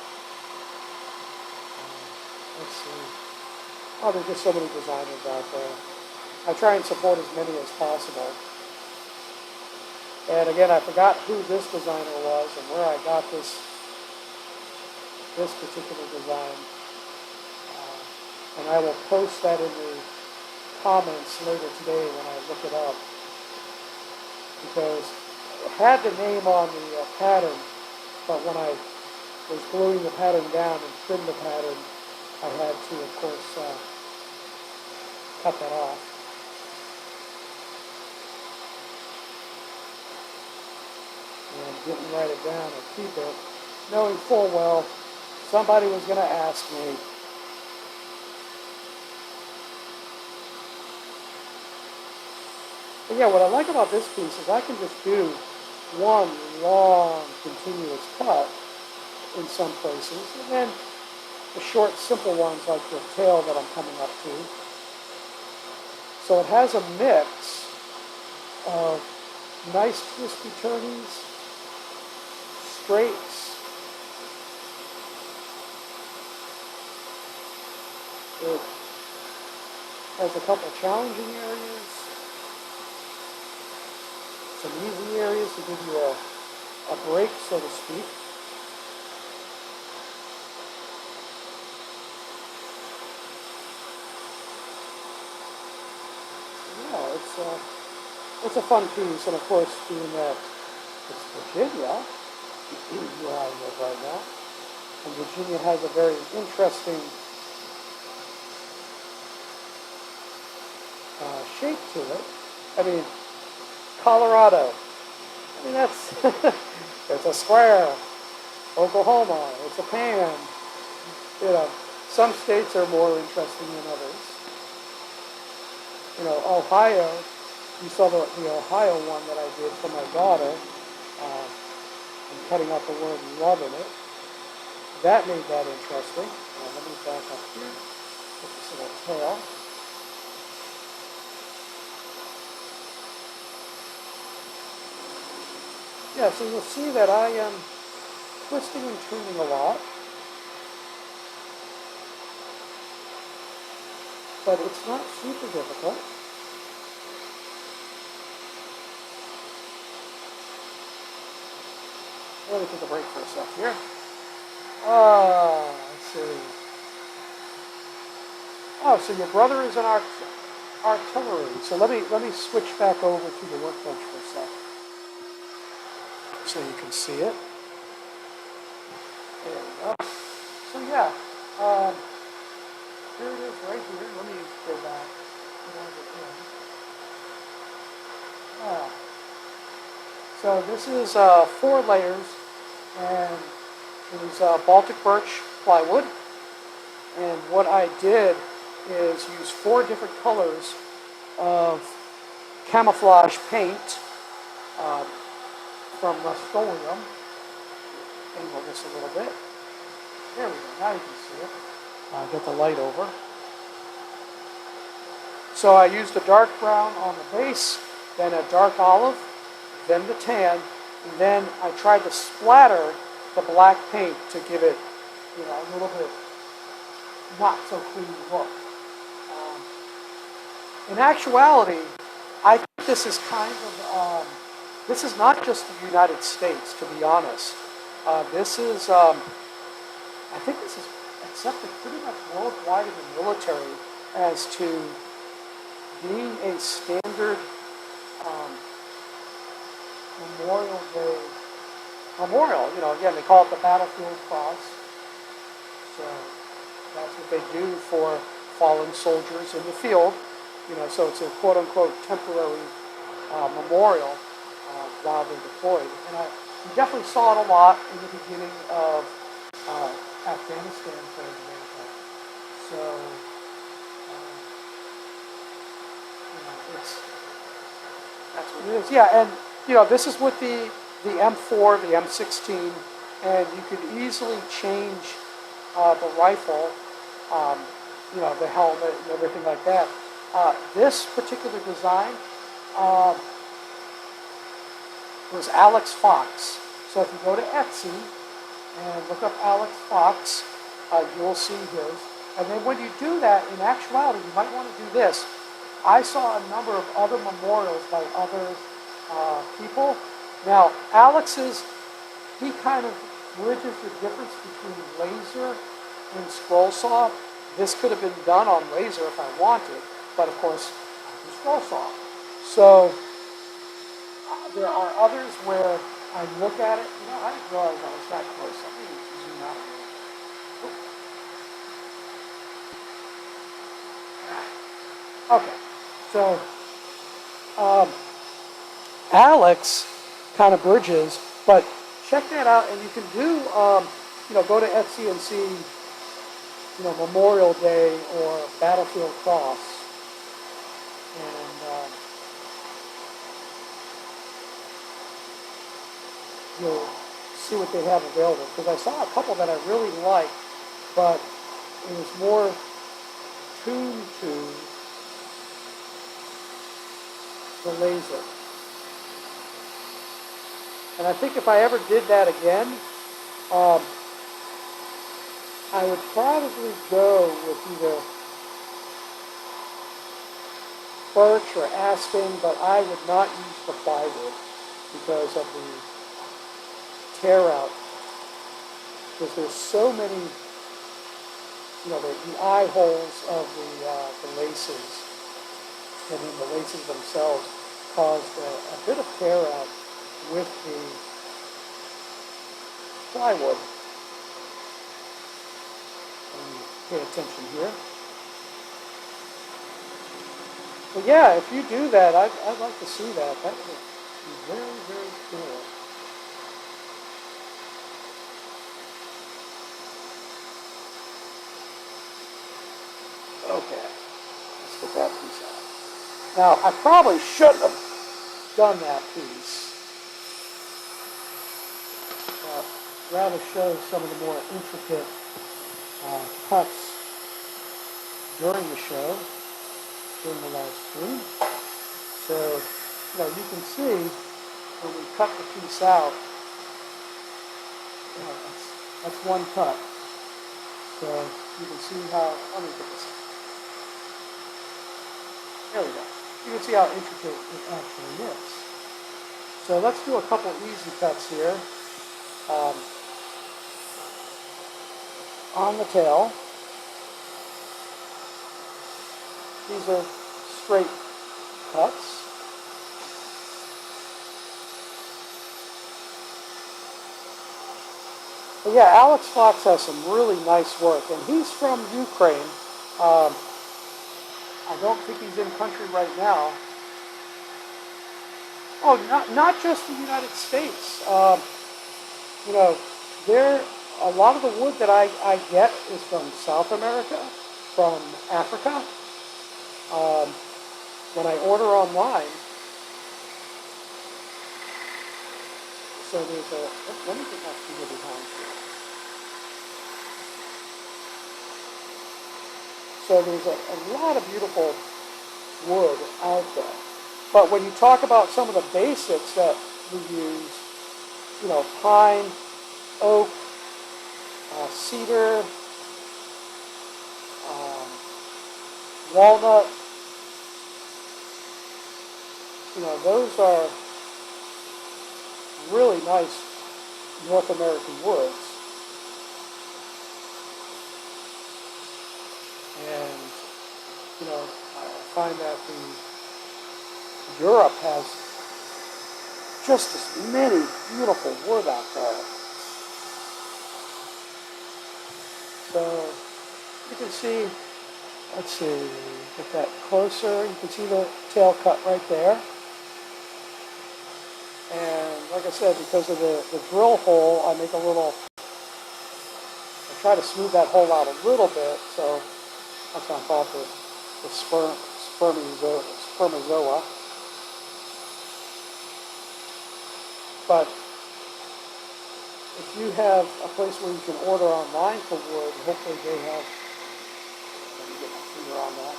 Let's see. Oh, there's just so many designers out there. I try and support as many as possible. And again, I forgot who this designer was and where I got this particular design. And I will post that in the comments later today when I look it up. Because it had the name on the pattern, but when I was gluing the pattern down and trimmed the pattern, I had to, of course, cut that off. And didn't write it down or keep it, knowing full well somebody was going to ask me. But yeah, what I like about this piece is I can just do one long continuous cut in some places, and then the short, simple ones like the tail that I'm coming up to. So it has a mix of nice twisty turnies, straights. It has a couple challenging areas, some easy areas to give you a break, so to speak. Yeah, it's a fun piece, and of course, being that it's Virginia, where I live right now, and Virginia has a very interesting shape to it. I mean, Colorado. I mean, that's, it's a square. Oklahoma, it's a pan. You know, some states are more interesting than others. You know, Ohio, you saw the Ohio one that I did for my daughter. I'm cutting out the word love in it. That made that interesting. Now, let me back up here. Put this little tail. Yeah, so you'll see that I am twisting and turning a lot. But it's not super difficult. Let me take a break for a sec here. Let's see. Oh, so your brother is an artillery. So let me switch back over to the workbench for a sec, so you can see it. There we go. So yeah, here it is right here. Let me go back. So this is 4 layers, and it is Baltic birch plywood. And what I did is use 4 different colors of camouflage paint from Ressurection. Angle this a little bit. There we go. Now you can see it. Get the light over. So I used a dark brown on the base, then a dark olive, then the tan, and then I tried to splatter the black paint to give it, you know, a little bit not so clean look. In actuality, I think this is kind of, this is not just the United States, to be honest. This is, I think this is accepted pretty much worldwide in the military as to being a standard Memorial Day memorial. You know, again, they call it the Battlefield Cross. So that's what they do for fallen soldiers in the field. You know, so it's a quote-unquote temporary memorial while they're deployed. And we definitely saw it a lot in the beginning of Afghanistan, for example. So, you know, that's what it is. Yeah, and you know, this is with the M4, the M16, and you could easily change the rifle, you know, the helmet and everything like that. This particular design was Alex Fox. So if you go to Etsy and look up Alex Fox, you'll see his. And then when you do that, in actuality, you might want to do this. I saw a number of other memorials by other people. Now, Alex's, he kind of bridges the difference between laser and scroll saw. This could have been done on laser if I wanted, but of course, I can scroll saw. So, there are others where I look at it, you know, I didn't realize I was that close. Let me zoom out a little. Okay, so Alex kind of bridges, but check that out, and you can do, you know, go to Etsy and see, you know, Memorial Day or Battlefield Cross, and you'll see what they have available. Because I saw a couple that I really liked, but it was more tuned to the laser. And I think if I ever did that again, I would probably go with either birch or aspen, but I would not use the plywood because of the tear out. Because there's so many, you know, the eye holes of the laces, and then the laces themselves caused a bit of tear out with the plywood. And pay attention here. But yeah, if you do that, I'd like to see that. That would be very, very cool. Okay, let's get that piece out. Now, I probably shouldn't have done that piece. Rather show some of the more intricate cuts during the show, during the live stream. So, you can see when we cut the piece out, that's one cut. So you can see how, let me get this. There we go. You can see how intricate it actually is. So let's do a couple easy cuts here. On the tail. These are straight cuts. But yeah, Alex Fox has some really nice work, and he's from Ukraine. I don't think he's in country right now. Oh, not just the United States. A lot of the wood that I get is from South America, from Africa. When I order online, so there's let me get my finger behind here. So there's a lot of beautiful wood out there. But when you talk about some of the basics that we use, pine, oak, cedar, walnut, those are really nice North American woods. And, I find that Europe has just as many beautiful wood out there. So you can see, let's see, get that closer. You can see the tail cut right there. And like I said, because of the drill hole, I try to smooth that hole out a little bit. So that's on top of the spermazoa. But if you have a place where you can order online for wood, hopefully they have, let me get my finger on that.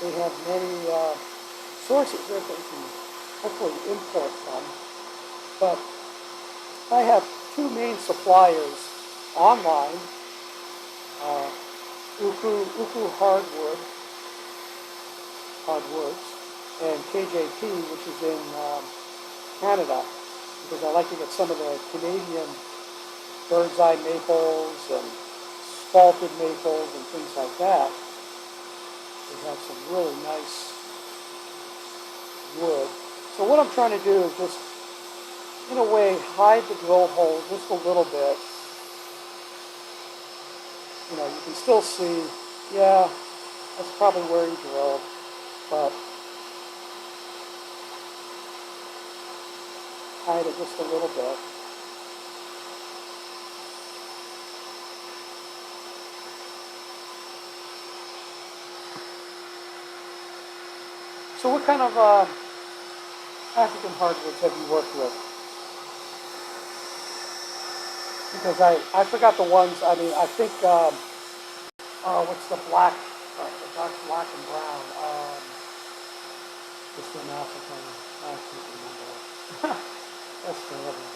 They have many sources that they can hopefully import from. But I have two main suppliers online, Uku Hardwoods, and KJP, which is in Canada, because I like to get some of the Canadian bird's eye maples and spalted maples and things like that. They have some really nice wood. So what I'm trying to do is just, in a way, hide the drill hole just a little bit. You can still see, yeah, that's probably where he drilled, but hide it just a little bit. So what kind of African hardwoods have you worked with? Because I forgot the ones, I think, what's the black, the dark black and brown, it's from Africa, I can't remember. That's terrible.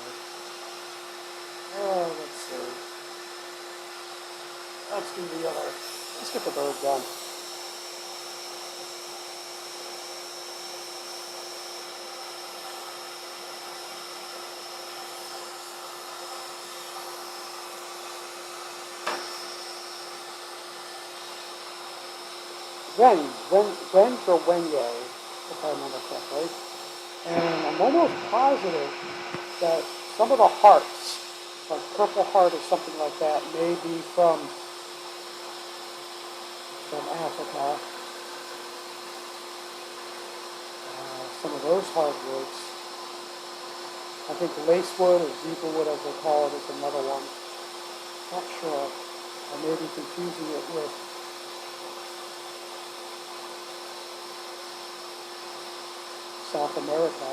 Oh, let's see. Let's get the bird done. Wenge or Wenge, if I remember correctly. And I'm almost positive that some of the hearts, like Purple Heart or something like that, may be from from Africa. Some of those hardwoods. I think lacewood or zebrawood, as they call it, is another one. Not sure. I may be confusing it with South America.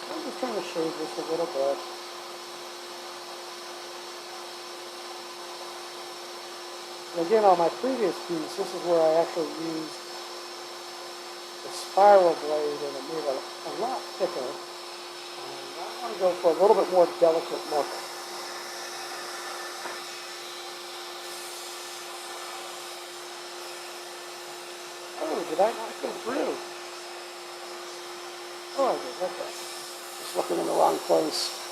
I'm just trying to shade this a little bit. And again, on my previous piece, this is where I actually used the spiral blade and it made it a lot thicker. And I want to go for a little bit more delicate look. Oh, did I not go through? Oh, I did, okay. Just looking in the wrong place.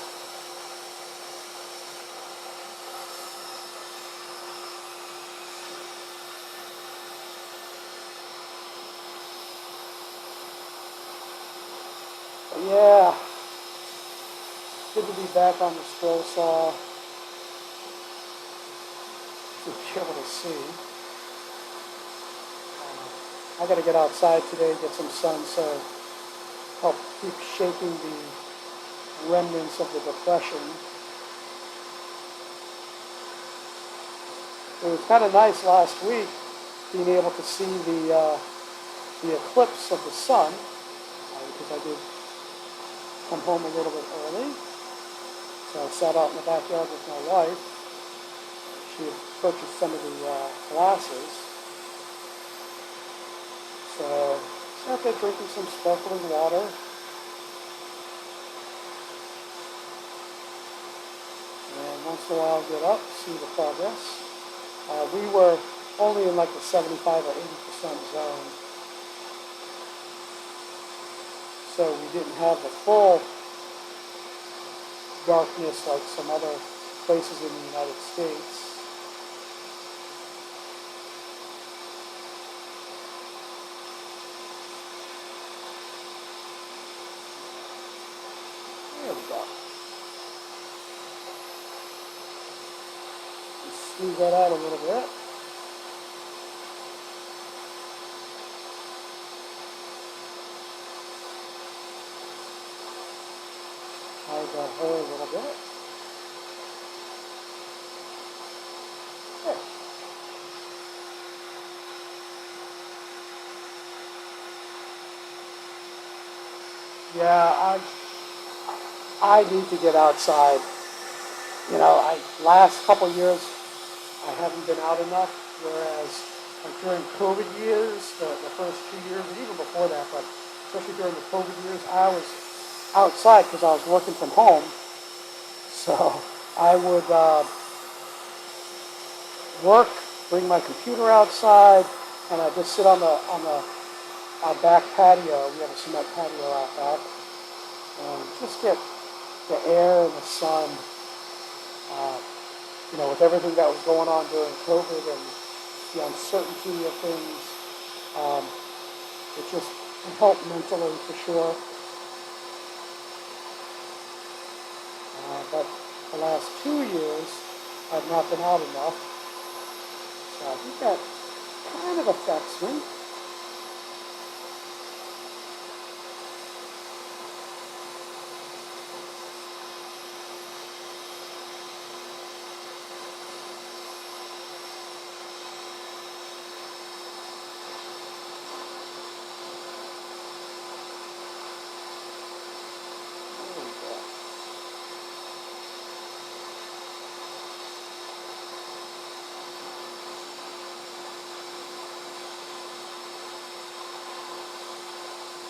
But yeah, good to be back on the scroll saw. To be able to see. I got to get outside today, get some sun, so help keep shaking the remnants of the depression. It was kind of nice last week being able to see the eclipse of the sun, because I did come home a little bit early. So I sat out in the backyard with my wife. She had purchased some of the glasses. So sat there drinking some sparkling water. And once in a while get up, see the progress. We were only in like the 75 or 80% zone. So we didn't have the full darkness like some other places in the United States. There we go. Just smooth that out a little bit. Hide that hole a little bit. There. Yeah, I need to get outside. You know, last couple years I haven't been out enough, whereas like during COVID years, the first 2 years, and even before that, but especially during the COVID years, I was outside because I was working from home. So I would work, bring my computer outside, and I'd just sit on our back patio. We have a cement patio out back, and just get the air and the sun. You know, with everything that was going on during COVID and the uncertainty of things, it just helped mentally for sure. But the last 2 years, I've not been out enough. So I think that kind of affects me.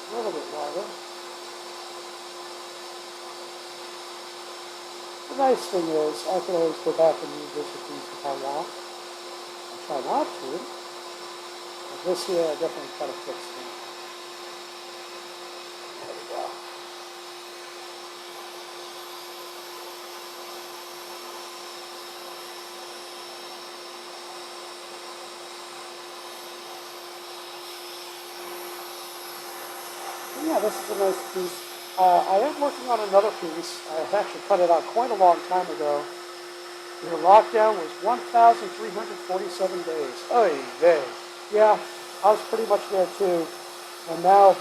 A little bit wider. The nice thing is I can always go back and revisit these if I want. I try not to, but this year I definitely try to fix them. There we go. Yeah, this is a nice piece. I am working on another piece. I actually cut it out quite a long time ago. Your lockdown was 1,347 days. Oy vey. Yeah, I was pretty much there too. And now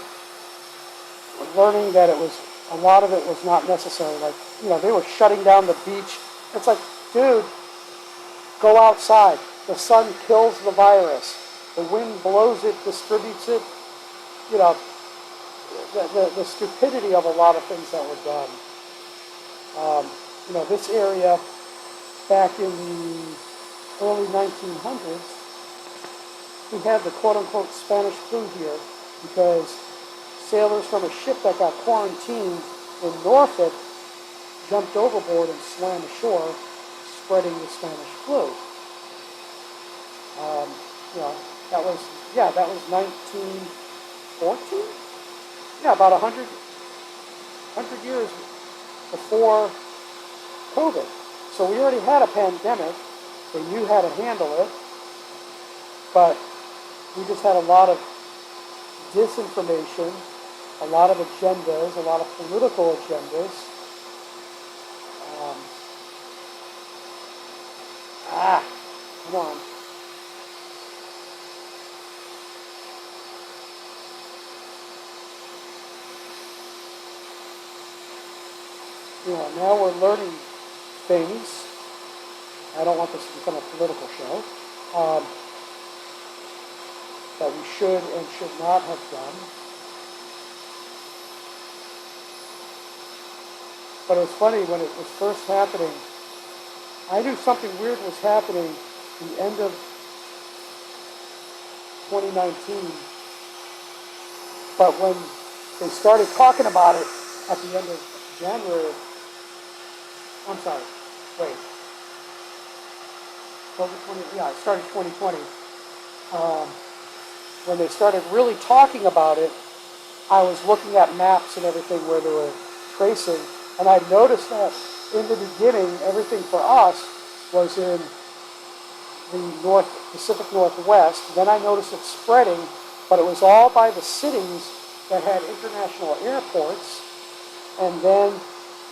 we're learning that a lot of it was not necessary. Like, they were shutting down the beach. It's like, dude, go outside. The sun kills the virus. The wind blows it, distributes it. You know, the stupidity of a lot of things that were done. This area back in the early 1900s, we had the quote-unquote Spanish flu here because sailors from a ship that got quarantined in Norfolk jumped overboard and swam ashore, spreading the Spanish flu. That was 1914? Yeah, about 100 years before COVID. So we already had a pandemic. They knew how to handle it, but we just had a lot of disinformation, a lot of agendas, a lot of political agendas. Come on. Now we're learning things. I don't want this to become a political show. That we should and should not have done. But it was funny when it was first happening. I knew something weird was happening the end of 2019. But when they started talking about it at the end of January, I'm sorry, wait. It started 2020. When they started really talking about it, I was looking at maps and everything where they were tracing, and I noticed that in the beginning, everything for us was in the Pacific Northwest. Then I noticed it spreading, but it was all by the cities that had international airports, and then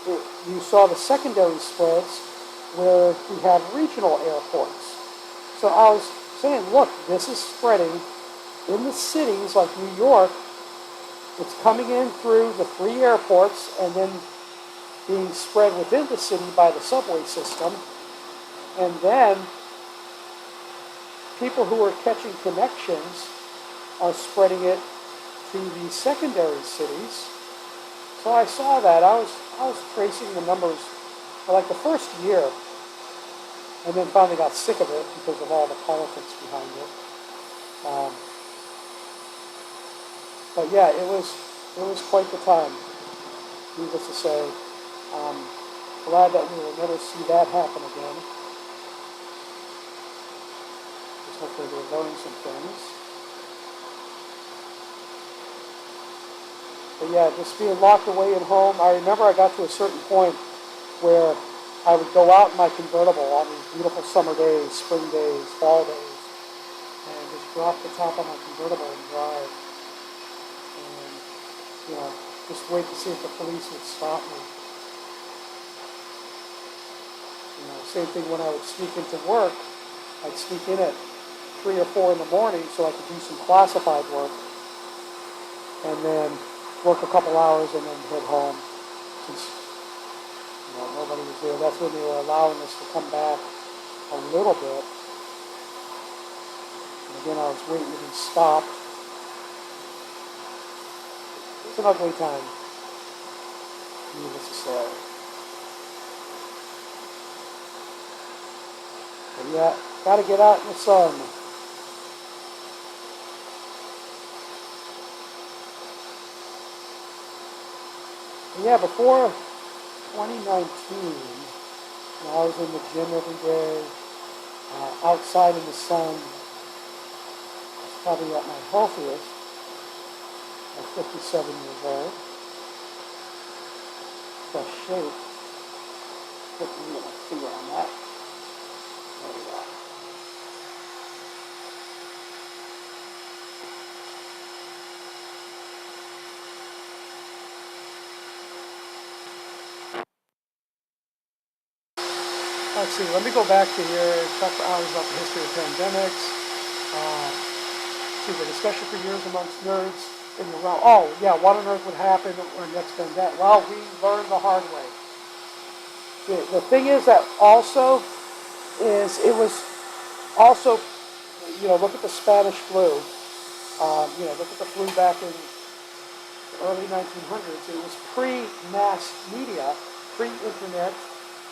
you saw the secondary spreads where we had regional airports. So I was saying, look, this is spreading in the cities like New York. It's coming in through the 3 airports and then being spread within the city by the subway system. And then people who are catching connections are spreading it to the secondary cities. So I saw that. I was tracing the numbers for like the first year, and then finally got sick of it because of all the politics behind it. But yeah, it was quite the time. Needless to say, glad that we will never see that happen again. Just hopefully we'll learn some things. But yeah, just being locked away at home. I remember I got to a certain point where I would go out in my convertible on these beautiful summer days, spring days, fall days, and just drop the top of my convertible and drive. And, just wait to see if the police would stop me. Same thing when I would sneak into work. I'd sneak in at 3 or 4 in the morning so I could do some classified work, and then work a couple hours and then head home. Since nobody was there, that's when they were allowing us to come back a little bit. And again, I was waiting to be stopped. It's an ugly time, needless to say. But yeah, gotta get out in the sun. Yeah, before 2019, I was in the gym every day, outside in the sun. I was probably at my healthiest at 57 years old. Fresh shape. Put my finger on that. There we go. let's see, let me go back to here, talk for hours about the history of pandemics. See, the discussion for years amongst nerds in the realm. Oh, yeah, what on earth would happen when next pandemic? Well, we learned the hard way. The thing is that also is it was also, look at the Spanish flu. Look at the flu back in the early 1900s. It was pre-mass media, pre-internet,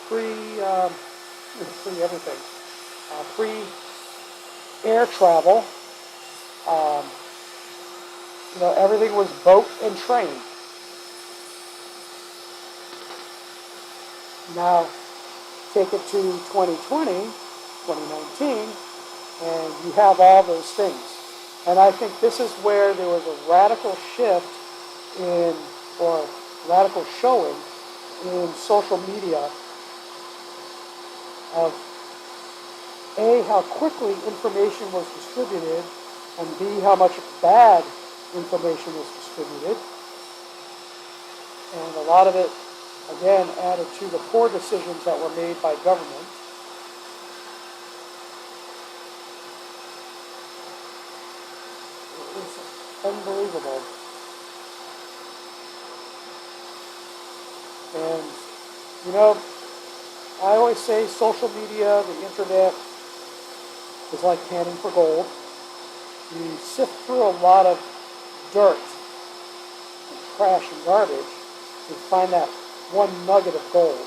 pre-everything, pre-air travel. Everything was boat and train. Now, take it to 2020, 2019, and you have all those things. And I think this is where there was a radical shift or radical showing in social media of A, how quickly information was distributed, and B, how much bad information was distributed. And a lot of it, again, added to the poor decisions that were made by government. It was unbelievable. And, I always say social media, the internet, is like panning for gold. You sift through a lot of dirt and trash and garbage and find that one nugget of gold.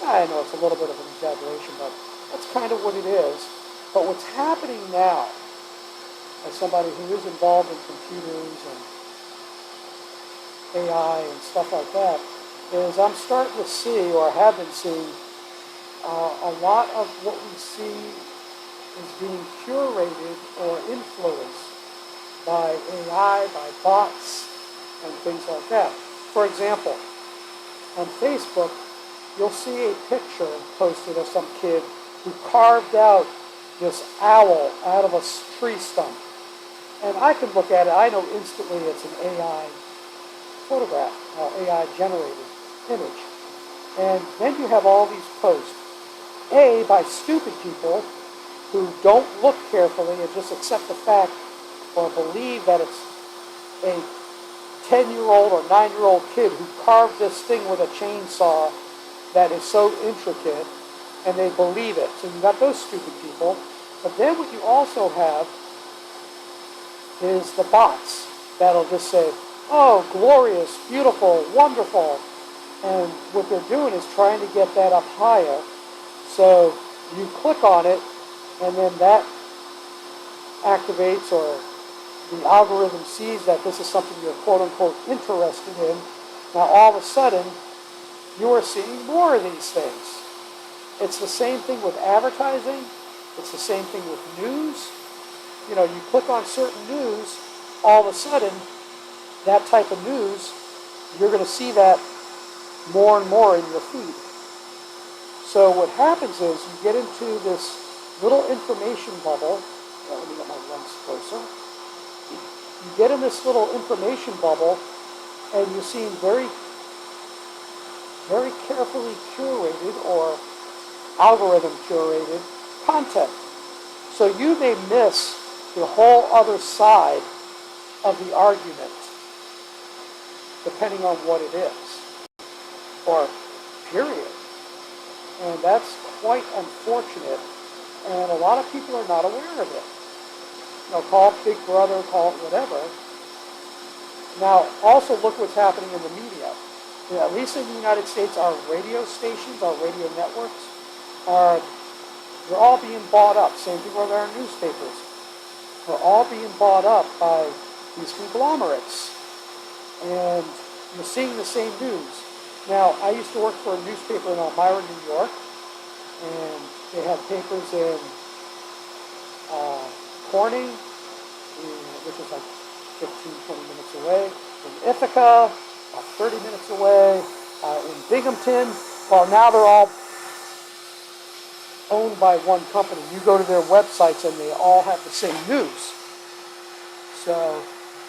I know it's a little bit of an exaggeration, but that's kind of what it is. But what's happening now, as somebody who is involved in computers and AI and stuff like that, is I'm starting to see, or have been seeing, a lot of what we see is being curated or influenced by AI, by bots, and things like that. For example, on Facebook, you'll see a picture posted of some kid who carved out this owl out of a tree stump. And I can look at it, I know instantly it's an AI photograph, AI generated image. And then you have all these posts, A, by stupid people who don't look carefully and just accept the fact or believe that it's a 10-year-old or 9-year-old kid who carved this thing with a chainsaw that is so intricate, and they believe it. So you've got those stupid people. But then what you also have is the bots that'll just say, oh, glorious, beautiful, wonderful. And what they're doing is trying to get that up higher. So you click on it, and then that activates, or the algorithm sees that this is something you're quote-unquote interested in. Now all of a sudden, you are seeing more of these things. It's the same thing with advertising. It's the same thing with news. You click on certain news, all of a sudden, that type of news, you're going to see that more and more in your feed. So what happens is you get into this little information bubble. Let me get my lens closer. You get in this little information bubble, and you're seeing very, very carefully curated or algorithm curated content. So you may miss the whole other side of the argument, depending on what it is, or period. And that's quite unfortunate, and a lot of people are not aware of it. Call it Big Brother, call it whatever. Now, also look what's happening in the media. At least in the United States, our radio stations, our radio networks, they're all being bought up. Same thing with our newspapers. They're all being bought up by these conglomerates. And you're seeing the same news. Now, I used to work for a newspaper in Elmira, New York, and they had papers in Corning, which is like 15, 20 minutes away, in Ithaca, about 30 minutes away, in Binghamton. Well, now they're all owned by one company. You go to their websites and they all have the same news. So,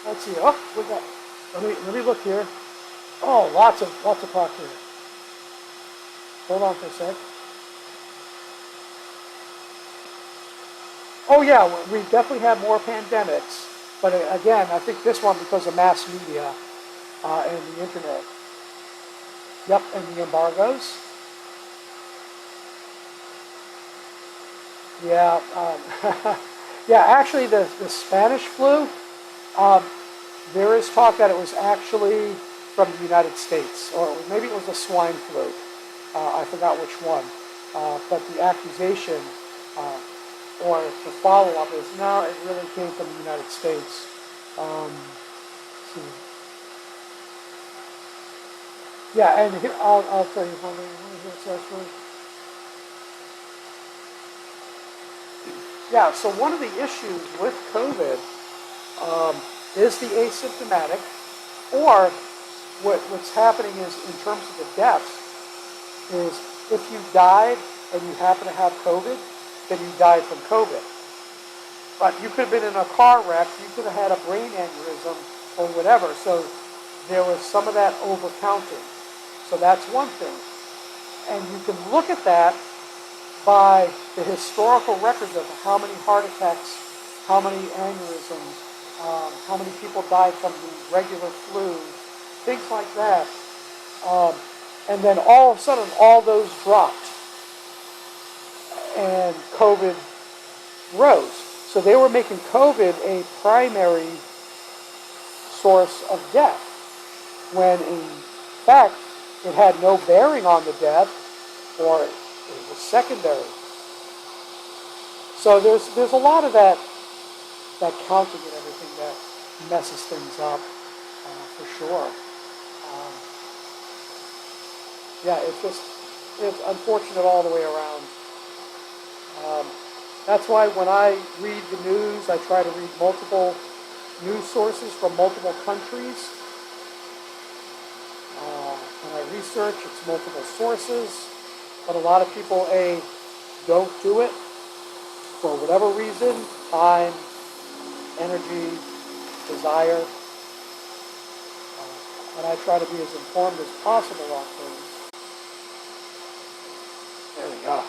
let's see. Oh, we got. Let me look here. Oh, lots of talk here. Hold on for a sec. Oh yeah, we definitely have more pandemics, but again, I think this one because of mass media and the internet. Yep, and the embargoes. Yeah, yeah. Actually, the Spanish flu. Um, there is talk that it was actually from the United States, or maybe it was the swine flu. I forgot which one. But the accusation uh, or the follow-up is no, it really came from the United States. Let's see. Yeah, and here, I'll tell you. Hold on, what is this actually? Yeah, so one of the issues with COVID is the asymptomatic, or what's happening is in terms of the deaths, is if you died and you happen to have COVID, then you died from COVID. But you could have been in a car wreck, you could have had a brain aneurysm or whatever, so there was some of that overcounting. So that's one thing. And you can look at that by the historical records of how many heart attacks, how many aneurysms, how many people died from the regular flu, things like that. Um, and then all of a sudden, all those dropped, and COVID rose. So they were making COVID a primary source of death, when in fact it had no bearing on the death, or it was secondary. So there's a lot of that counting and everything that messes things up, for sure. Um, yeah, it's unfortunate all the way around. Um, that's why when I read the news, I try to read multiple news sources from multiple countries. When I research, it's multiple sources. But a lot of people, don't do it for whatever reason, time, energy, desire. And I try to be as informed as possible on things. There we go.